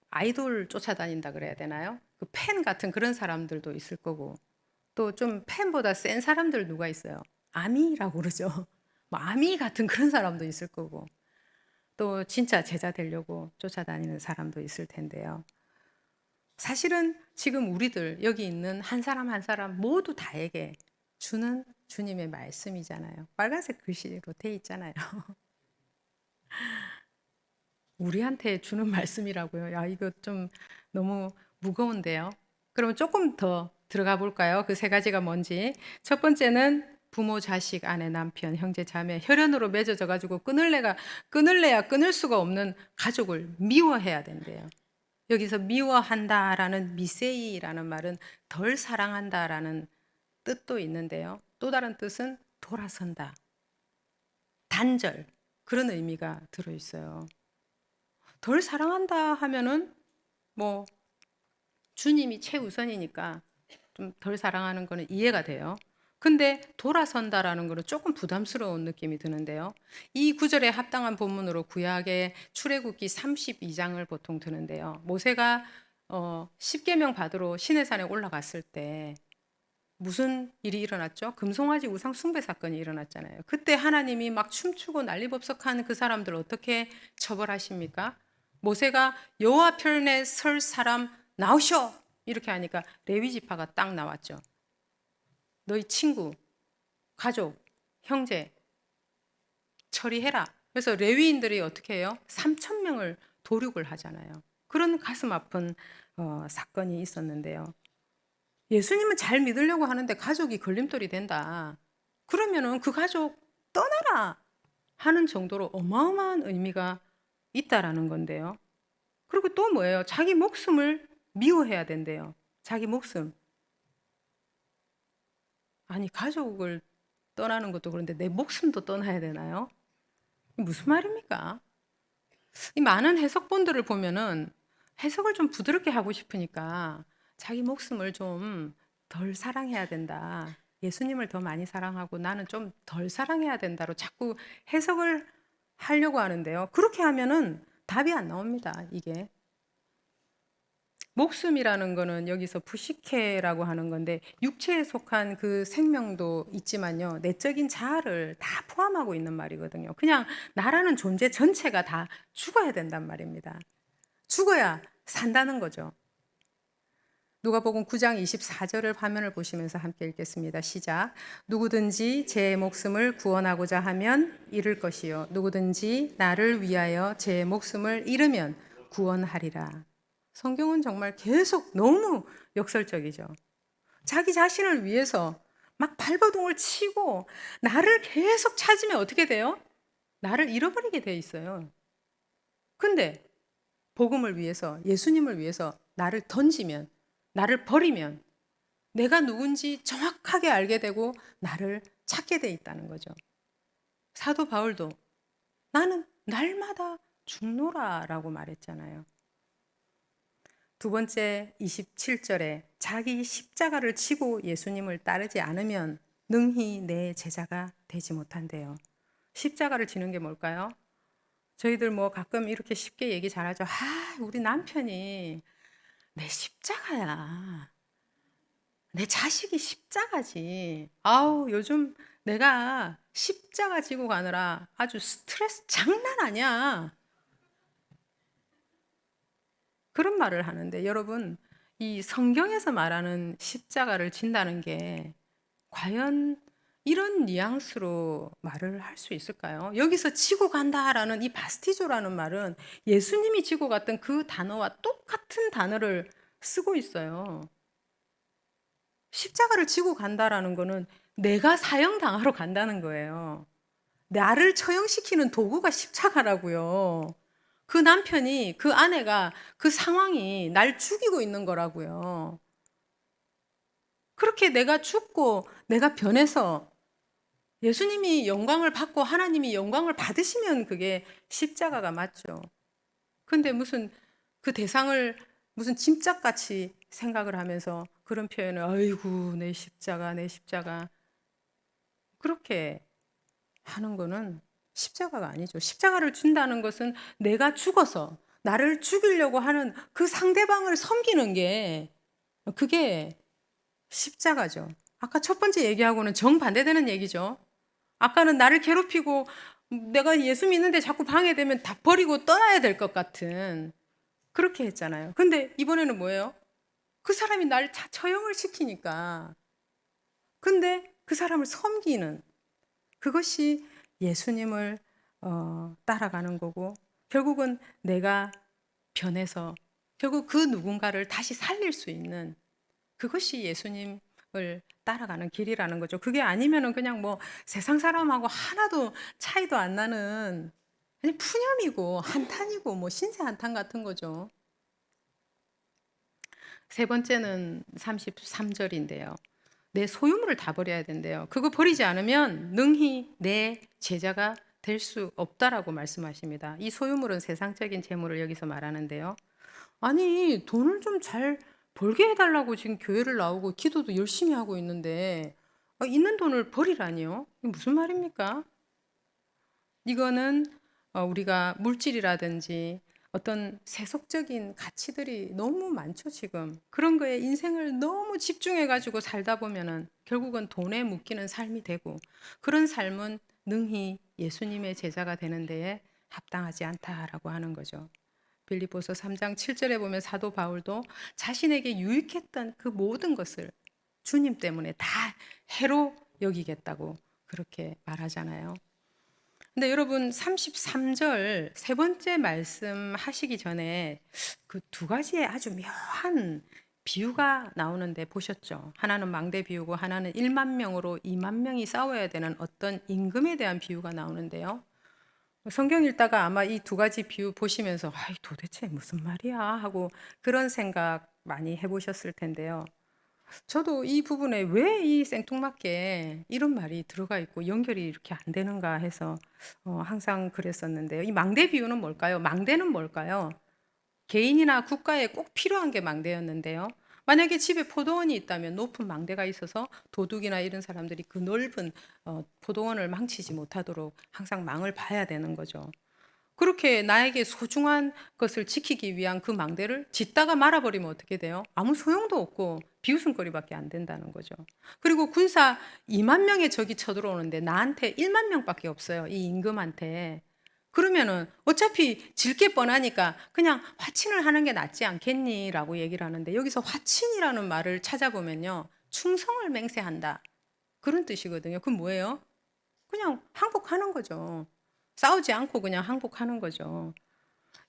아이돌 쫓아다닌다 그래야 되나요? 그 팬 같은 그런 사람들도 있을 거고 또 좀 팬보다 센 사람들 누가 있어요? 아미라고 그러죠. 뭐 아미 같은 그런 사람도 있을 거고 또 진짜 제자 되려고 쫓아다니는 사람도 있을 텐데요. 사실은 지금 우리들 여기 있는 한 사람 한 사람 모두 다에게 주는 주님의 말씀이잖아요. 빨간색 글씨로 돼 있잖아요. 우리한테 주는 말씀이라고요. 야, 이거 좀 너무 무거운데요. 그러면 조금 더 들어가 볼까요? 그 세 가지가 뭔지. 첫 번째는 부모, 자식, 아내, 남편, 형제, 자매, 혈연으로 맺어져 가지고 끊을래야 끊을 수가 없는 가족을 미워해야 된대요. 여기서 미워한다라는 미세이라는 말은 덜 사랑한다라는 뜻도 있는데요. 또 다른 뜻은 돌아선다, 단절, 그런 의미가 들어 있어요. 덜 사랑한다 하면은 뭐 주님이 최우선이니까 좀 덜 사랑하는 거는 이해가 돼요. 근데 돌아선다라는 거는 조금 부담스러운 느낌이 드는데요. 이 구절에 합당한 본문으로 구약의 출애굽기 32장을 보통 드는데요. 모세가 십계명 받으러 시내산에 올라갔을 때 무슨 일이 일어났죠? 금송아지 우상 숭배 사건이 일어났잖아요. 그때 하나님이 막 춤추고 난리법석한 그 사람들 어떻게 처벌하십니까? 모세가 여호와 편에 설 사람 나오셔 이렇게 하니까 레위 지파가 딱 나왔죠. 너희 친구, 가족, 형제 처리해라. 그래서 레위인들이 어떻게 해요? 3천 명을 도륙을 하잖아요. 그런 가슴 아픈 사건이 있었는데요. 예수님은 잘 믿으려고 하는데 가족이 걸림돌이 된다. 그러면은 그 가족 떠나라 하는 정도로 어마어마한 의미가 있다라는 건데요. 그리고 또 뭐예요? 자기 목숨을 미워해야 된대요. 자기 목숨. 아니, 가족을 떠나는 것도 그런데 내 목숨도 떠나야 되나요? 무슨 말입니까? 이 많은 해석본들을 보면은 해석을 좀 부드럽게 하고 싶으니까 자기 목숨을 좀 덜 사랑해야 된다. 예수님을 더 많이 사랑하고 나는 좀 덜 사랑해야 된다로 자꾸 해석을 하려고 하는데요. 그렇게 하면은 답이 안 나옵니다, 이게. 목숨이라는 거는 여기서 부시케라고 하는 건데 육체에 속한 그 생명도 있지만요. 내적인 자아를 다 포함하고 있는 말이거든요. 그냥 나라는 존재 전체가 다 죽어야 된단 말입니다. 죽어야 산다는 거죠. 누가복음 9장 24절을 화면을 보시면서 함께 읽겠습니다. 시작. 누구든지 제 목숨을 구원하고자 하면 잃을 것이요 누구든지 나를 위하여 제 목숨을 잃으면 구원하리라. 성경은 정말 계속 너무 역설적이죠. 자기 자신을 위해서 막 발버둥을 치고 나를 계속 찾으면 어떻게 돼요? 나를 잃어버리게 돼 있어요. 근데 복음을 위해서, 예수님을 위해서 나를 던지면, 나를 버리면 내가 누군지 정확하게 알게 되고 나를 찾게 돼 있다는 거죠. 사도 바울도 나는 날마다 죽노라라고 말했잖아요. 두 번째 27절에 자기 십자가를 지고 예수님을 따르지 않으면 능히 내 제자가 되지 못한대요. 십자가를 지는 게 뭘까요? 저희들 뭐 가끔 이렇게 쉽게 얘기 잘하죠. 아, 우리 남편이 내 십자가야. 내 자식이 십자가지. 아우, 요즘 내가 십자가 지고 가느라 아주 스트레스 장난 아니야. 그런 말을 하는데 여러분, 이 성경에서 말하는 십자가를 진다는 게 과연 이런 뉘앙스로 말을 할 수 있을까요? 여기서 지고 간다라는 이 바스티조라는 말은 예수님이 지고 갔던 그 단어와 똑같은 단어를 쓰고 있어요. 십자가를 지고 간다라는 거는 내가 사형당하러 간다는 거예요. 나를 처형시키는 도구가 십자가라고요. 그 남편이, 그 아내가, 그 상황이 날 죽이고 있는 거라고요. 그렇게 내가 죽고 내가 변해서 예수님이 영광을 받고 하나님이 영광을 받으시면 그게 십자가가 맞죠. 근데 무슨 그 대상을 무슨 짐짝같이 생각을 하면서 그런 표현을 아이고 내 십자가 내 십자가 그렇게 하는 거는 십자가가 아니죠. 십자가를 준다는 것은 내가 죽어서 나를 죽이려고 하는 그 상대방을 섬기는 게 그게 십자가죠. 아까 첫 번째 얘기하고는 정반대되는 얘기죠. 아까는 나를 괴롭히고 내가 예수 믿는데 자꾸 방해되면 다 버리고 떠나야 될 것 같은 그렇게 했잖아요. 근데 이번에는 뭐예요? 그 사람이 날 처형을 시키니까. 근데 그 사람을 섬기는 그것이 예수님을 따라가는 거고, 결국은 내가 변해서 결국 그 누군가를 다시 살릴 수 있는 그것이 예수님을 따라가는 길이라는 거죠. 그게 아니면은 그냥 뭐 세상 사람하고 하나도 차이도 안 나는 그냥 푸념이고 한탄이고 뭐 신세 한탄 같은 거죠. 세 번째는 33절인데요. 내 소유물을 다 버려야 된대요. 그거 버리지 않으면 능히 내 제자가 될 수 없다라고 말씀하십니다. 이 소유물은 세상적인 재물을 여기서 말하는데요. 아니, 돈을 좀 잘 벌게 해달라고 지금 교회를 나오고 기도도 열심히 하고 있는데, 있는 돈을 버리라니요? 이게 무슨 말입니까? 이거는 우리가 물질이라든지 어떤 세속적인 가치들이 너무 많죠, 지금. 그런 거에 인생을 너무 집중해가지고 살다 보면은 결국은 돈에 묶이는 삶이 되고, 그런 삶은 능히 예수님의 제자가 되는 데에 합당하지 않다라고 하는 거죠. 빌립보서 3장 7절에 보면 사도 바울도 자신에게 유익했던 그 모든 것을 주님 때문에 다 해로 여기겠다고 그렇게 말하잖아요. 근데 여러분 33절 세 번째 말씀하시기 전에 그 두 가지의 아주 묘한 비유가 나오는데 보셨죠? 하나는 망대 비유고 하나는 1만 명으로 2만 명이 싸워야 되는 어떤 임금에 대한 비유가 나오는데요. 성경 읽다가 아마 이 두 가지 비유 보시면서 아이 도대체 무슨 말이야 하고 그런 생각 많이 해보셨을 텐데요. 저도 이 부분에 왜 이 생뚱맞게 이런 말이 들어가 있고 연결이 이렇게 안 되는가 해서 항상 그랬었는데요. 이 망대 비유는 뭘까요? 망대는 뭘까요? 개인이나 국가에 꼭 필요한 게 망대였는데요. 만약에 집에 포도원이 있다면 높은 망대가 있어서 도둑이나 이런 사람들이 그 넓은 포도원을 망치지 못하도록 항상 망을 봐야 되는 거죠. 그렇게 나에게 소중한 것을 지키기 위한 그 망대를 짓다가 말아버리면 어떻게 돼요? 아무 소용도 없고 비웃음거리밖에 안 된다는 거죠. 그리고 군사 2만 명의 적이 쳐들어오는데 나한테 1만 명밖에 없어요. 이 임금한테. 그러면은 어차피 질 게 뻔하니까 그냥 화친을 하는 게 낫지 않겠니? 라고 얘기를 하는데 여기서 화친이라는 말을 찾아보면요. 충성을 맹세한다. 그런 뜻이거든요. 그건 뭐예요? 그냥 항복하는 거죠. 싸우지 않고 그냥 항복하는 거죠.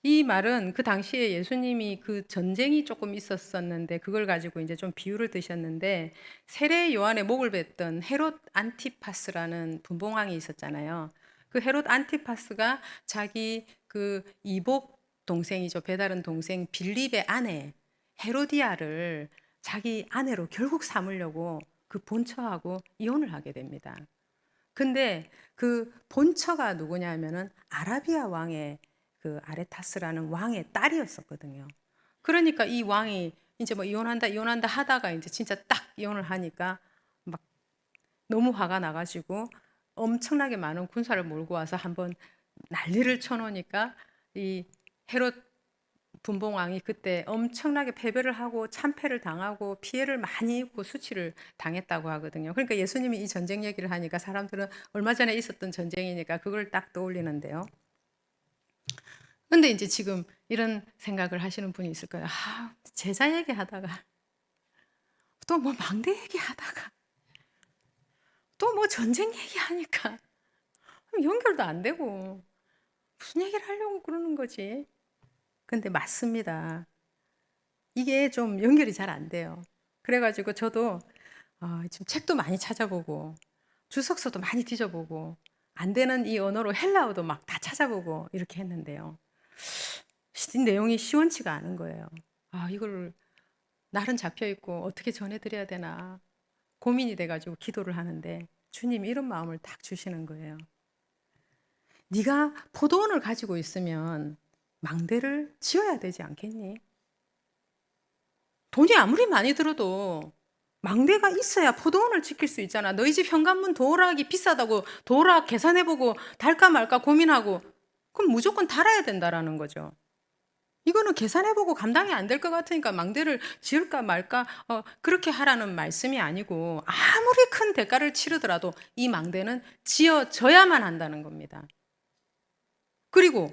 이 말은 그 당시에 예수님이 그 전쟁이 조금 있었었는데 그걸 가지고 이제 좀 비유를 드셨는데 세례 요한의 목을 뱉던 헤롯 안티파스라는 분봉왕이 있었잖아요. 그 헤롯 안티파스가 자기 그 이복 동생이죠. 배다른 동생 빌립의 아내 헤로디아를 자기 아내로 결국 삼으려고 그 본처하고 이혼을 하게 됩니다. 근데 그 본처가 누구냐면은 아라비아 왕의 그 아레타스라는 왕의 딸이었었거든요. 그러니까 이 왕이 이제 뭐 이혼한다 하다가 이제 진짜 딱 이혼을 하니까 막 너무 화가 나가지고 엄청나게 많은 군사를 몰고 와서 한번 난리를 쳐놓으니까 이 헤롯 분봉왕이 그때 엄청나게 패배를 하고 참패를 당하고 피해를 많이 입고 수치를 당했다고 하거든요. 그러니까 예수님이 이 전쟁 얘기를 하니까 사람들은 얼마 전에 있었던 전쟁이니까 그걸 딱 떠올리는데요. 근데 이제 지금 이런 생각을 하시는 분이 있을 거예요. 아, 제자 얘기하다가 또 뭐 망대 얘기하다가 또 뭐 전쟁 얘기하니까 연결도 안 되고 무슨 얘기를 하려고 그러는 거지? 근데 맞습니다. 이게 좀 연결이 잘 안 돼요. 그래가지고 저도 지금 책도 많이 찾아보고 주석서도 많이 뒤져보고 안 되는 이 언어로 헬라어도 막 다 찾아보고 이렇게 했는데요. 내용이 시원치가 않은 거예요. 이걸 날은 잡혀 있고 어떻게 전해드려야 되나 고민이 돼가지고 기도를 하는데 주님이 이런 마음을 딱 주시는 거예요. 네가 포도원을 가지고 있으면 망대를 지어야 되지 않겠니? 돈이 아무리 많이 들어도 망대가 있어야 포도원을 지킬 수 있잖아. 너희 집 현관문 도어락이 비싸다고 도어락 계산해보고 달까 말까 고민하고 그럼 무조건 달아야 된다라는 거죠. 이거는 계산해보고 감당이 안 될 것 같으니까 망대를 지을까 말까 그렇게 하라는 말씀이 아니고 아무리 큰 대가를 치르더라도 이 망대는 지어져야만 한다는 겁니다. 그리고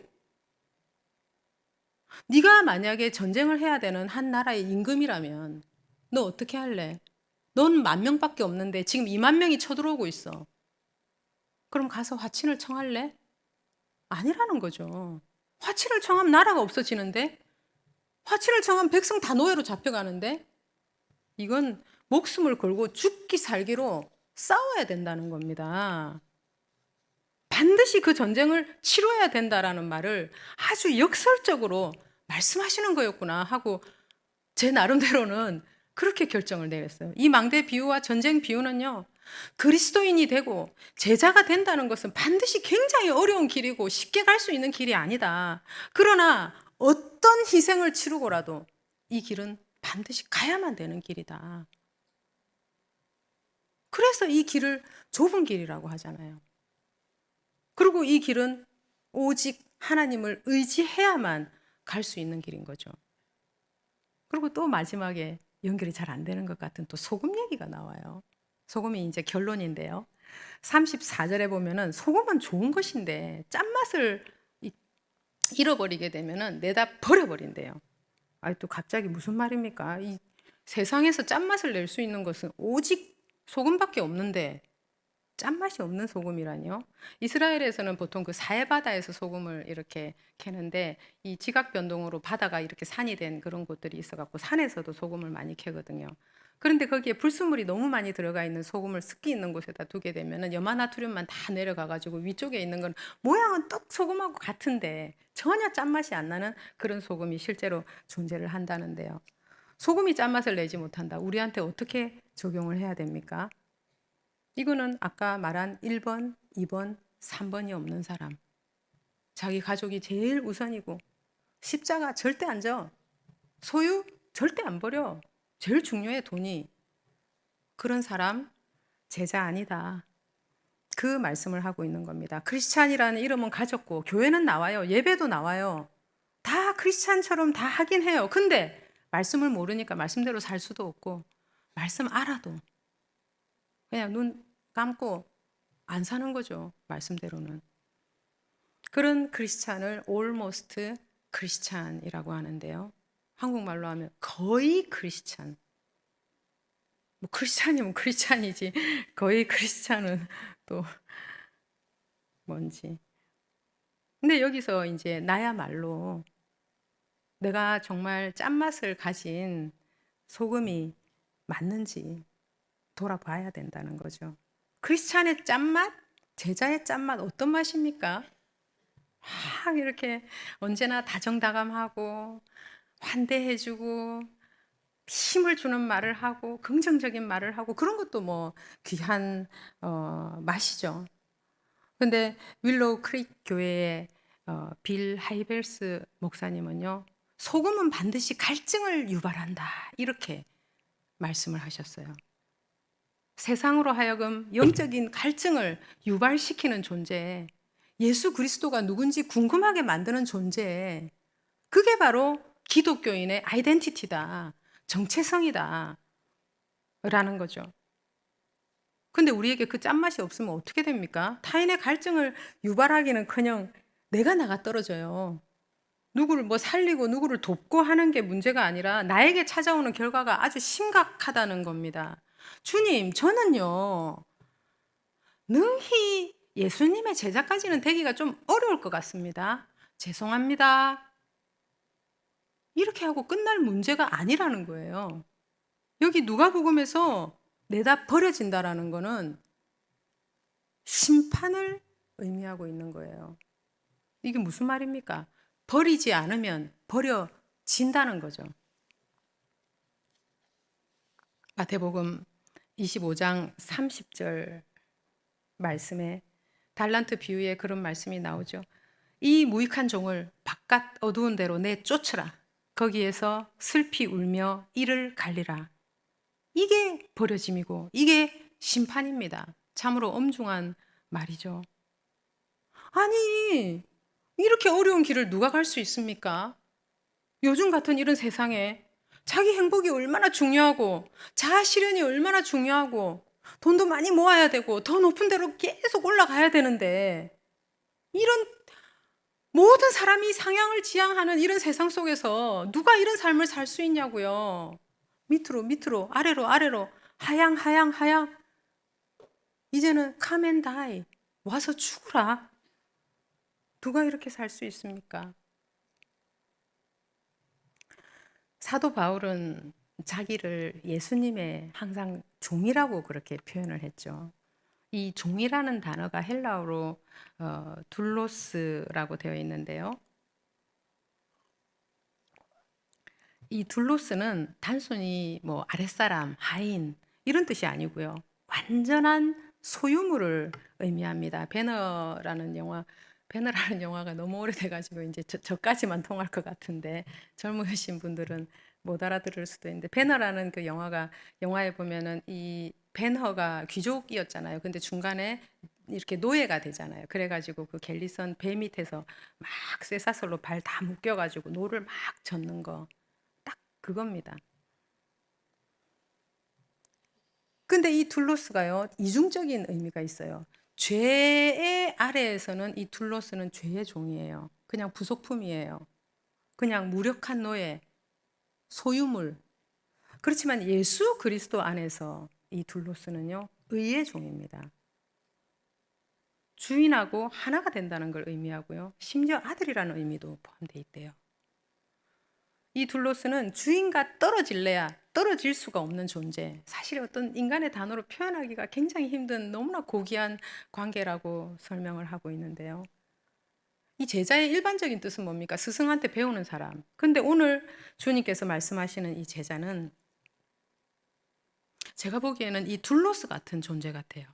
네가 만약에 전쟁을 해야 되는 한 나라의 임금이라면 너 어떻게 할래? 넌 10,000명밖에 없는데 지금 20,000명이 쳐들어오고 있어. 그럼 가서 화친을 청할래? 아니라는 거죠. 화친을 청하면 나라가 없어지는데, 화친을 청하면 백성 다 노예로 잡혀가는데, 이건 목숨을 걸고 죽기 살기로 싸워야 된다는 겁니다. 반드시 그 전쟁을 치러야 된다라는 말을 아주 역설적으로 말씀하시는 거였구나 하고 제 나름대로는 그렇게 결정을 내렸어요. 이 망대 비유와 전쟁 비유는요, 그리스도인이 되고 제자가 된다는 것은 반드시 굉장히 어려운 길이고 쉽게 갈 수 있는 길이 아니다. 그러나 어떤 희생을 치르고라도 이 길은 반드시 가야만 되는 길이다. 그래서 이 길을 좁은 길이라고 하잖아요. 그리고 이 길은 오직 하나님을 의지해야만 갈 수 있는 길인 거죠. 그리고 또 마지막에 연결이 잘 안 되는 것 같은 또 소금 얘기가 나와요. 소금이 이제 결론인데요. 34절에 보면은 소금은 좋은 것인데 짠맛을 잃어버리게 되면은 내다 버려버린대요. 아이, 또 갑자기 무슨 말입니까? 이 세상에서 짠맛을 낼 수 있는 것은 오직 소금밖에 없는데 짠맛이 없는 소금이라니요? 이스라엘에서는 보통 그 사해바다에서 소금을 이렇게 캐는데 이 지각 변동으로 바다가 이렇게 산이 된 그런 곳들이 있어갖고 산에서도 소금을 많이 캐거든요. 그런데 거기에 불순물이 너무 많이 들어가 있는 소금을 습기 있는 곳에다 두게 되면은 염화나트륨만 다 내려가가지고 위쪽에 있는 건 모양은 떡 소금하고 같은데 전혀 짠맛이 안 나는 그런 소금이 실제로 존재를 한다는데요. 소금이 짠맛을 내지 못한다. 우리한테 어떻게 적용을 해야 됩니까? 이거는 아까 말한 1번, 2번, 3번이 없는 사람. 자기 가족이 제일 우선이고 십자가 절대 안 져. 소유 절대 안 버려. 제일 중요해, 돈이. 그런 사람 제자 아니다. 그 말씀을 하고 있는 겁니다. 크리스찬이라는 이름은 가졌고 교회는 나와요. 예배도 나와요. 다 크리스찬처럼 다 하긴 해요. 근데 말씀을 모르니까 말씀대로 살 수도 없고 말씀 알아도 그냥 눈 감고 안 사는 거죠. 말씀대로는. 그런 크리스찬을 almost 크리스찬이라고 하는데요. 한국말로 하면 거의 크리스찬. 뭐 크리스찬이면 크리스찬이지 거의 크리스찬은 또 뭔지. 근데 여기서 이제 나야말로 내가 정말 짠맛을 가진 소금이 맞는지 돌아봐야 된다는 거죠. 크리스찬의 짠맛, 제자의 짠맛 어떤 맛입니까? 막 이렇게 언제나 다정다감하고 환대해주고 힘을 주는 말을 하고 긍정적인 말을 하고 그런 것도 뭐 귀한 맛이죠. 근데 윌로우 크릭 교회의 빌 하이벨스 목사님은요, 소금은 반드시 갈증을 유발한다 이렇게 말씀을 하셨어요. 세상으로 하여금 영적인 갈증을 유발시키는 존재, 예수 그리스도가 누군지 궁금하게 만드는 존재, 그게 바로 기독교인의 아이덴티티다, 정체성이다 라는 거죠. 근데 우리에게 그 짠맛이 없으면 어떻게 됩니까? 타인의 갈증을 유발하기는커녕 내가 나가 떨어져요. 누구를 뭐 살리고 누구를 돕고 하는 게 문제가 아니라 나에게 찾아오는 결과가 아주 심각하다는 겁니다. 주님, 저는요, 능히 예수님의 제자까지는 되기가 좀 어려울 것 같습니다. 죄송합니다. 이렇게 하고 끝날 문제가 아니라는 거예요. 여기 누가복음에서 내다 버려진다라는 거는 심판을 의미하고 있는 거예요. 이게 무슨 말입니까? 버리지 않으면 버려진다는 거죠. 마태복음 25장 30절 말씀에 달란트 비유에 그런 말씀이 나오죠. 이 무익한 종을 바깥 어두운 데로 내쫓으라. 거기에서 슬피 울며 이를 갈리라. 이게 버려짐이고 이게 심판입니다. 참으로 엄중한 말이죠. 아니, 이렇게 어려운 길을 누가 갈 수 있습니까? 요즘 같은 이런 세상에 자기 행복이 얼마나 중요하고 자아 실현이 얼마나 중요하고 돈도 많이 모아야 되고 더 높은 데로 계속 올라가야 되는데 이런 모든 사람이 상향을 지향하는 이런 세상 속에서 누가 이런 삶을 살 수 있냐고요. 밑으로 밑으로 아래로 아래로 하향 하향 하향. 이제는 come and die. 와서 죽으라. 누가 이렇게 살 수 있습니까? 사도 바울은 자기를 예수님의 항상 종이라고 그렇게 표현을 했죠. 이 종이라는 단어가 헬라어로 둘로스라고 되어 있는데요. 이 둘로스는 단순히 뭐 아랫사람, 하인 이런 뜻이 아니고요. 완전한 소유물을 의미합니다. 배너라는 영화가 너무 오래돼가지고 이제 저까지만 통할 것 같은데 젊으신 분들은 못 알아들을 수도 있는데 배너라는 그 영화에 보면은 이 벤허가 귀족이었잖아요. 근데 중간에 이렇게 노예가 되잖아요. 그래가지고 그 갤리선 배 밑에서 막 쇠사슬로 발 다 묶여가지고 노를 막 젓는 거. 딱 그겁니다. 근데 이 둘로스가요, 이중적인 의미가 있어요. 죄의 아래에서는 이 둘로스는 죄의 종이에요. 그냥 부속품이에요. 그냥 무력한 노예, 소유물. 그렇지만 예수 그리스도 안에서 이 둘로스는요, 의의 종입니다. 주인하고 하나가 된다는 걸 의미하고요. 심지어 아들이라는 의미도 포함되어 있대요. 이 둘로스는 주인과 떨어질래야 떨어질 수가 없는 존재. 사실 어떤 인간의 단어로 표현하기가 굉장히 힘든 너무나 고귀한 관계라고 설명을 하고 있는데요. 이 제자의 일반적인 뜻은 뭡니까? 스승한테 배우는 사람. 근데 오늘 주님께서 말씀하시는 이 제자는 제가 보기에는 이 둘로스 같은 존재 같아요.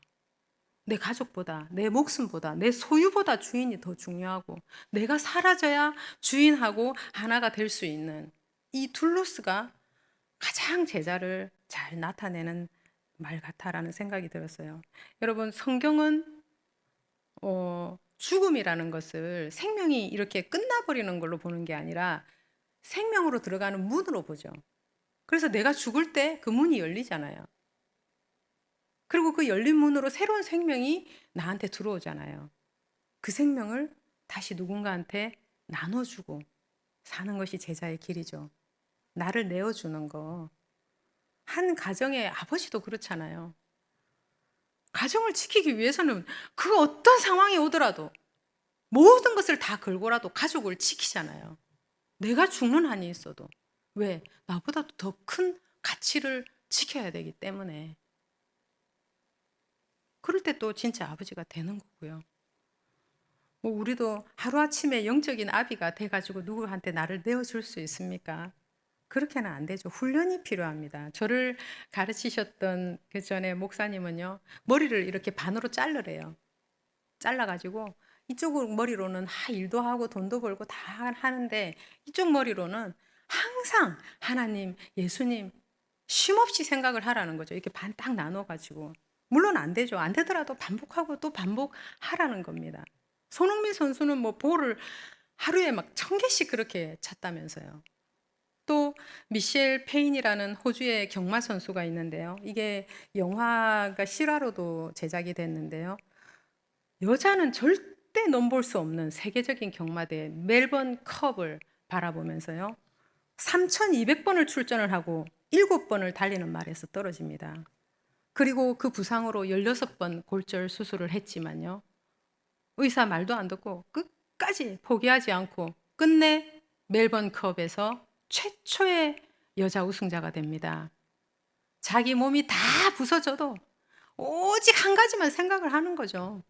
내 가족보다, 내 목숨보다, 내 소유보다 주인이 더 중요하고 내가 사라져야 주인하고 하나가 될 수 있는 이 둘로스가 가장 제자를 잘 나타내는 말 같아라는 생각이 들었어요. 여러분, 성경은 죽음이라는 것을 생명이 이렇게 끝나버리는 걸로 보는 게 아니라 생명으로 들어가는 문으로 보죠. 그래서 내가 죽을 때 그 문이 열리잖아요. 그리고 그 열린 문으로 새로운 생명이 나한테 들어오잖아요. 그 생명을 다시 누군가한테 나눠주고 사는 것이 제자의 길이죠. 나를 내어주는 거. 한 가정의 아버지도 그렇잖아요. 가정을 지키기 위해서는 그 어떤 상황이 오더라도 모든 것을 다 걸고라도 가족을 지키잖아요. 내가 죽는 한이 있어도. 왜? 나보다도 더 큰 가치를 지켜야 되기 때문에. 그럴 때 또 진짜 아버지가 되는 거고요. 뭐 우리도 하루아침에 영적인 아비가 돼가지고 누구한테 나를 내어줄 수 있습니까? 그렇게는 안 되죠. 훈련이 필요합니다. 저를 가르치셨던 그 전에 목사님은요, 머리를 이렇게 반으로 자르래요. 잘라가지고 이쪽 머리로는 일도 하고 돈도 벌고 다 하는데 이쪽 머리로는 항상 하나님, 예수님 쉼없이 생각을 하라는 거죠. 이렇게 반 딱 나눠가지고. 물론 안 되죠. 안 되더라도 반복하고 또 반복하라는 겁니다. 손흥민 선수는 뭐 볼을 하루에 막 1000개씩 그렇게 찼다면서요. 또 미셸 페인이라는 호주의 경마 선수가 있는데요. 이게 영화가 실화로도 제작이 됐는데요. 여자는 절대 넘볼 수 없는 세계적인 경마대 멜번 컵을 바라보면서요. 3,200번을 출전을 하고 7번을 달리는 말에서 떨어집니다. 그리고 그 부상으로 16번 골절 수술을 했지만요. 의사 말도 안 듣고 끝까지 포기하지 않고 끝내 멜번 컵에서 최초의 여자 우승자가 됩니다. 자기 몸이 다 부서져도 오직 한 가지만 생각을 하는 거죠.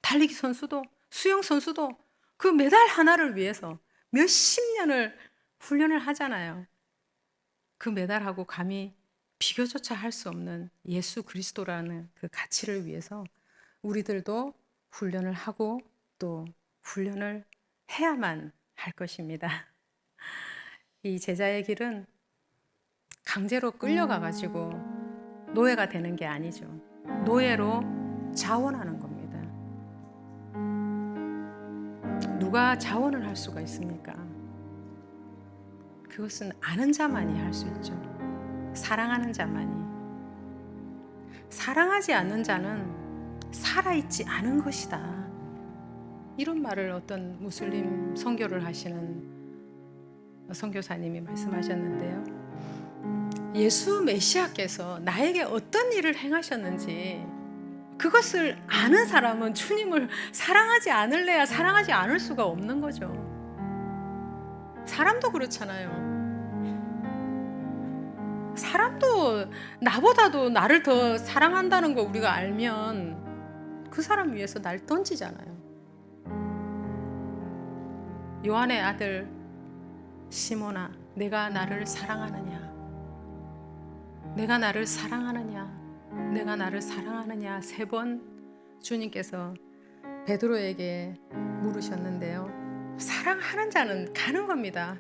달리기 선수도 수영 선수도 그 메달 하나를 위해서 몇십 년을 훈련을 하잖아요. 그 메달하고 감히 비교조차 할 수 없는 예수 그리스도라는 그 가치를 위해서 우리들도 훈련을 하고 또 훈련을 해야만 할 것입니다. 이 제자의 길은 강제로 끌려가가지고 노예가 되는 게 아니죠. 노예로 자원하는 겁니다. 누가 자원을 할 수가 있습니까? 그것은 아는 자만이 할 수 있죠. 사랑하는 자만이. 사랑하지 않는 자는 살아있지 않은 것이다. 이런 말을 어떤 무슬림 선교를 하시는 선교사님이 말씀하셨는데요. 예수 메시아께서 나에게 어떤 일을 행하셨는지 그것을 아는 사람은 주님을 사랑하지 않을래야 사랑하지 않을 수가 없는 거죠. 사람도 그렇잖아요. 사람도 나보다도 나를 더 사랑한다는 거 우리가 알면 그 사람 위해서 날 던지잖아요. 요한의 아들 시몬아, 내가 나를 사랑하느냐? 내가 나를 사랑하느냐? 내가 나를 사랑하느냐? 3번 주님께서 베드로에게 물으셨는데요. 사랑하는 자는 가는 겁니다.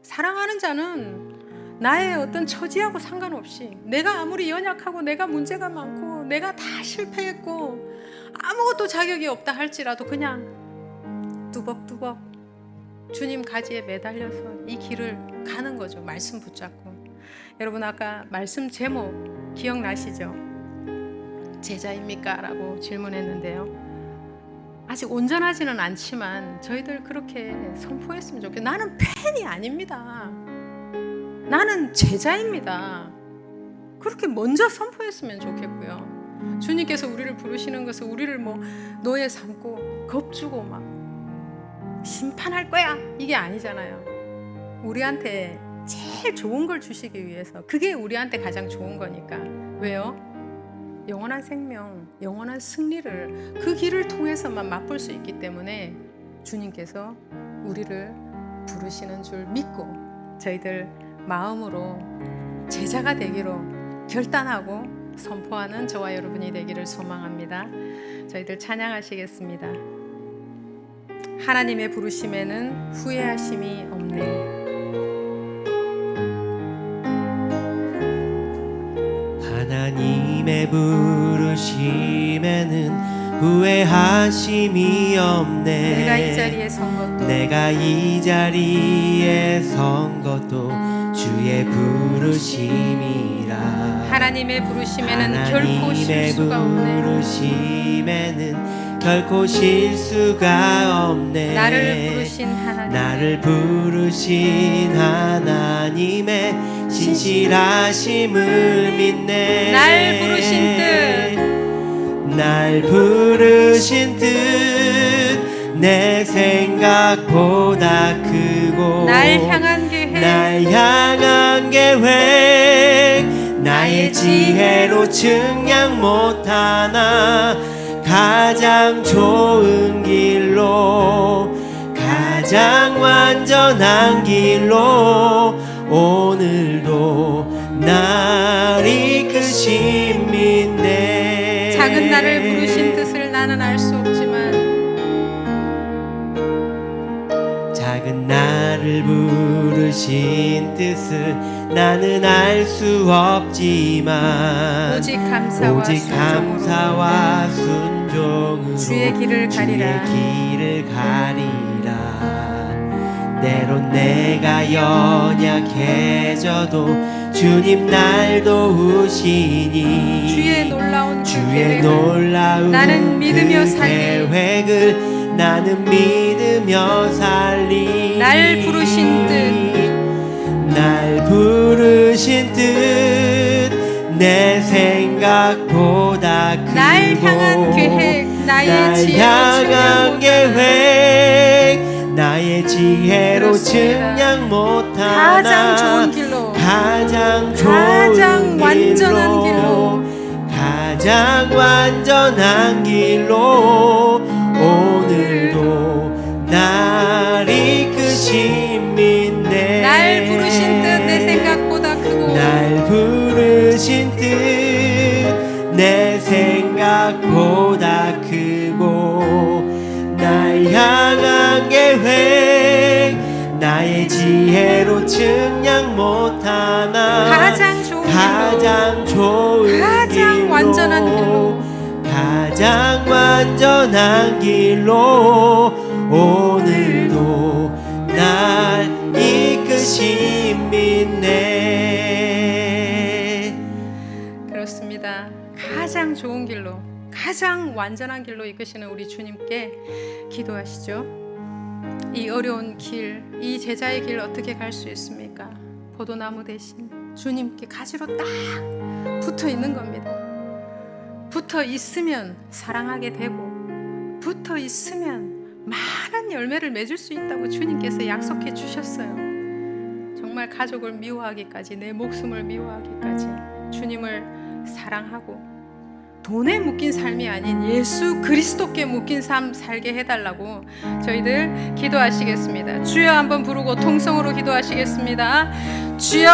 사랑하는 자는 나의 어떤 처지하고 상관없이 내가 아무리 연약하고 내가 문제가 많고 내가 다 실패했고 아무것도 자격이 없다 할지라도 그냥 뚜벅뚜벅 주님 가지에 매달려서 이 길을 가는 거죠. 말씀 붙잡고. 여러분 아까 말씀 제목 기억나시죠? 제자입니까? 라고 질문했는데요. 아직 온전하지는 않지만 저희들 그렇게 선포했으면 좋겠어요. 나는 팬이 아닙니다. 나는 제자입니다. 그렇게 먼저 선포했으면 좋겠고요. 주님께서 우리를 부르시는 것은 우리를 뭐 노예 삼고 겁주고 막 심판할 거야 이게 아니잖아요. 우리한테 제일 좋은 걸 주시기 위해서 그게 우리한테 가장 좋은 거니까. 왜요? 영원한 생명, 영원한 승리를 그 길을 통해서만 맛볼 수 있기 때문에 주님께서 우리를 부르시는 줄 믿고 저희들 마음으로 제자가 되기로 결단하고 선포하는 저와 여러분이 되기를 소망합니다. 저희들 찬양하시겠습니다. 하나님의 부르심에는 후회하심이 없네. 하나님의 부르심에는 후회하심이 없네. 내가 이 자리에 선 것도 내가 이 자리에 선 것도 주의 부르심이라. 하나님의 부르심에는 결코 실수가 없네. 부르심에는 결코 실수가 없네. 나를 부르신 하나님의 신실하심을 믿네. 날 부르신 뜻, 날 부르신 뜻 내 생각보다 크고 날 향한 계획, 날 향한 계획 나의 지혜로 측량 못하나 가장 좋은 길로 가장 완전한 길로 오늘도 날 이끄신 믿네. 작은 나를 부르신 뜻을 나는 알 수 없지만 작은 나를 부르신 뜻을 나는 알 수 없지만 오직 감사와 순종으로 주의 길을 가리라. 때론 내가 연약해져도 주님 날 도우시니 주의 놀라운 나는 믿으며 살 계획을 나는 믿으며 살리. 날 부르신 뜻 내 생각보다 크고 날 향한 계획 나의 지혜로 측량 못하나 가장 좋은 길로 가장 완전한 길로 오늘도 날 이끄신 믿네. 날 부르신 뜻 내 생각보다 크고 날 부르신 뜻 내 생각보다 크고 날 향한 계획 나의 지혜로 측량 못하나 가장 좋은 가장 완전한 길로 오늘도 날 이끄신 믿네. 그렇습니다. 가장 좋은 길로 가장 완전한 길로 이끄시는 우리 주님께 기도하시죠. 이 어려운 길, 이 제자의 길 어떻게 갈 수 있습니까? 포도나무 대신 주님께 가지로 딱 붙어 있는 겁니다. 붙어 있으면 사랑하게 되고, 붙어 있으면 많은 열매를 맺을 수 있다고 주님께서 약속해 주셨어요. 정말 가족을 미워하기까지, 내 목숨을 미워하기까지 주님을 사랑하고 돈에 묶인 삶이 아닌 예수 그리스도께 묶인 삶 살게 해달라고 저희들 기도하시겠습니다. 주여 한번 부르고 통성으로 기도하시겠습니다. 주여!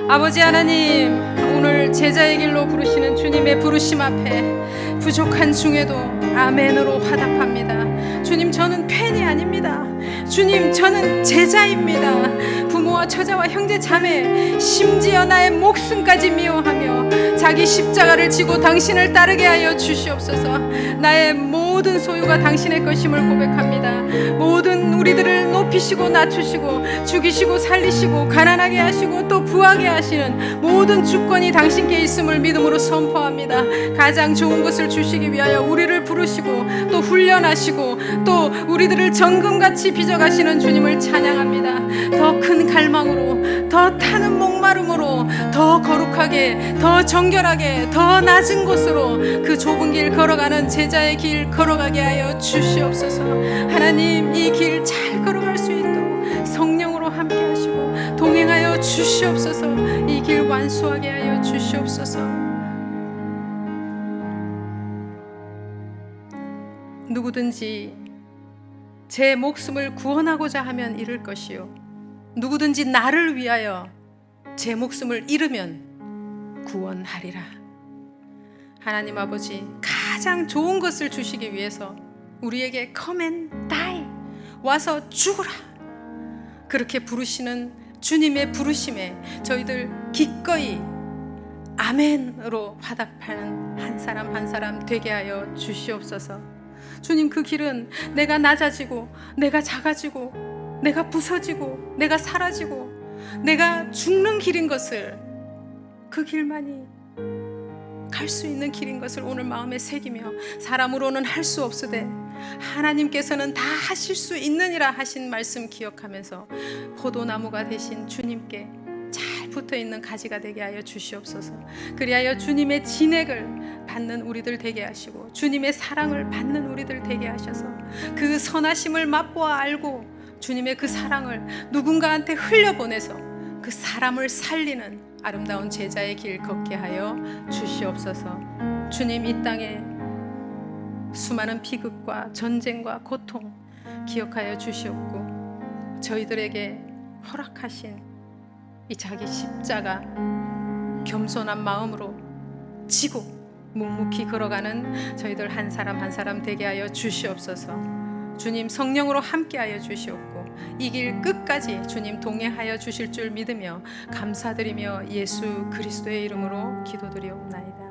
아버지 하나님, 오늘 제자의 길로 부르시는 주님의 부르심 앞에 부족한 중에도 아멘으로 화답합니다. 주님, 저는 팬이 아닙니다. 주님, 저는 제자입니다. 부모와 처자와 형제 자매, 심지어 나의 목숨까지 미워하며 자기 십자가를 지고 당신을 따르게 하여 주시옵소서. 나의 모든 소유가 당신의 것임을 고백합니다. 모든 우리들을 높이시고 낮추시고 죽이시고 살리시고 가난하게 하시고 또 부하게 하시는 모든 주권이 당신께 있음을 믿음으로 선포합니다. 가장 좋은 것을 주시기 위하여 우리를 부르시고 또 훈련하시고 또 우리들을 정금같이 빚어가시는 주님을 찬양합니다. 더 큰 갈망으로, 더 타는 목마름으로, 더 거룩하게, 더 정결하게, 더 낮은 곳으로 그 좁은 길 걸어가는 제자의 길 걸어가게 하여 주시옵소서. 하나님, 이 길 잘 걸어갈 수 있도록 성령으로 함께 하시고 동행하여 주시옵소서. 이 길 완수하게 하여 주시옵소서. 누구든지 제 목숨을 구원하고자 하면 잃을 것이요, 누구든지 나를 위하여 제 목숨을 잃으면 구원하리라. 하나님 아버지, 가장 좋은 것을 주시기 위해서 우리에게 come and die, 와서 죽으라, 그렇게 부르시는 주님의 부르심에 저희들 기꺼이 아멘으로 화답하는 한 사람 한 사람 되게 하여 주시옵소서. 주님, 그 길은 내가 낮아지고, 내가 작아지고, 내가 부서지고, 내가 사라지고, 내가 죽는 길인 것을, 그 길만이 갈 수 있는 길인 것을 오늘 마음에 새기며, 사람으로는 할 수 없으되 하나님께서는 다 하실 수 있느니라 하신 말씀 기억하면서 포도나무가 되신 주님께 잘 붙어있는 가지가 되게 하여 주시옵소서. 그리하여 주님의 진액을 받는 우리들 되게 하시고 주님의 사랑을 받는 우리들 되게 하셔서 그 선하심을 맛보아 알고 주님의 그 사랑을 누군가한테 흘려보내서 그 사람을 살리는 아름다운 제자의 길 걷게 하여 주시옵소서. 주님, 이 땅에 수많은 비극과 전쟁과 고통 기억하여 주시옵고 저희들에게 허락하신 이 자기 십자가 겸손한 마음으로 지고 묵묵히 걸어가는 저희들 한 사람 한 사람 되게 하여 주시옵소서. 주님, 성령으로 함께하여 주시옵고 이 길 끝까지 주님 동행하여 주실 줄 믿으며 감사드리며 예수 그리스도의 이름으로 기도드리옵나이다.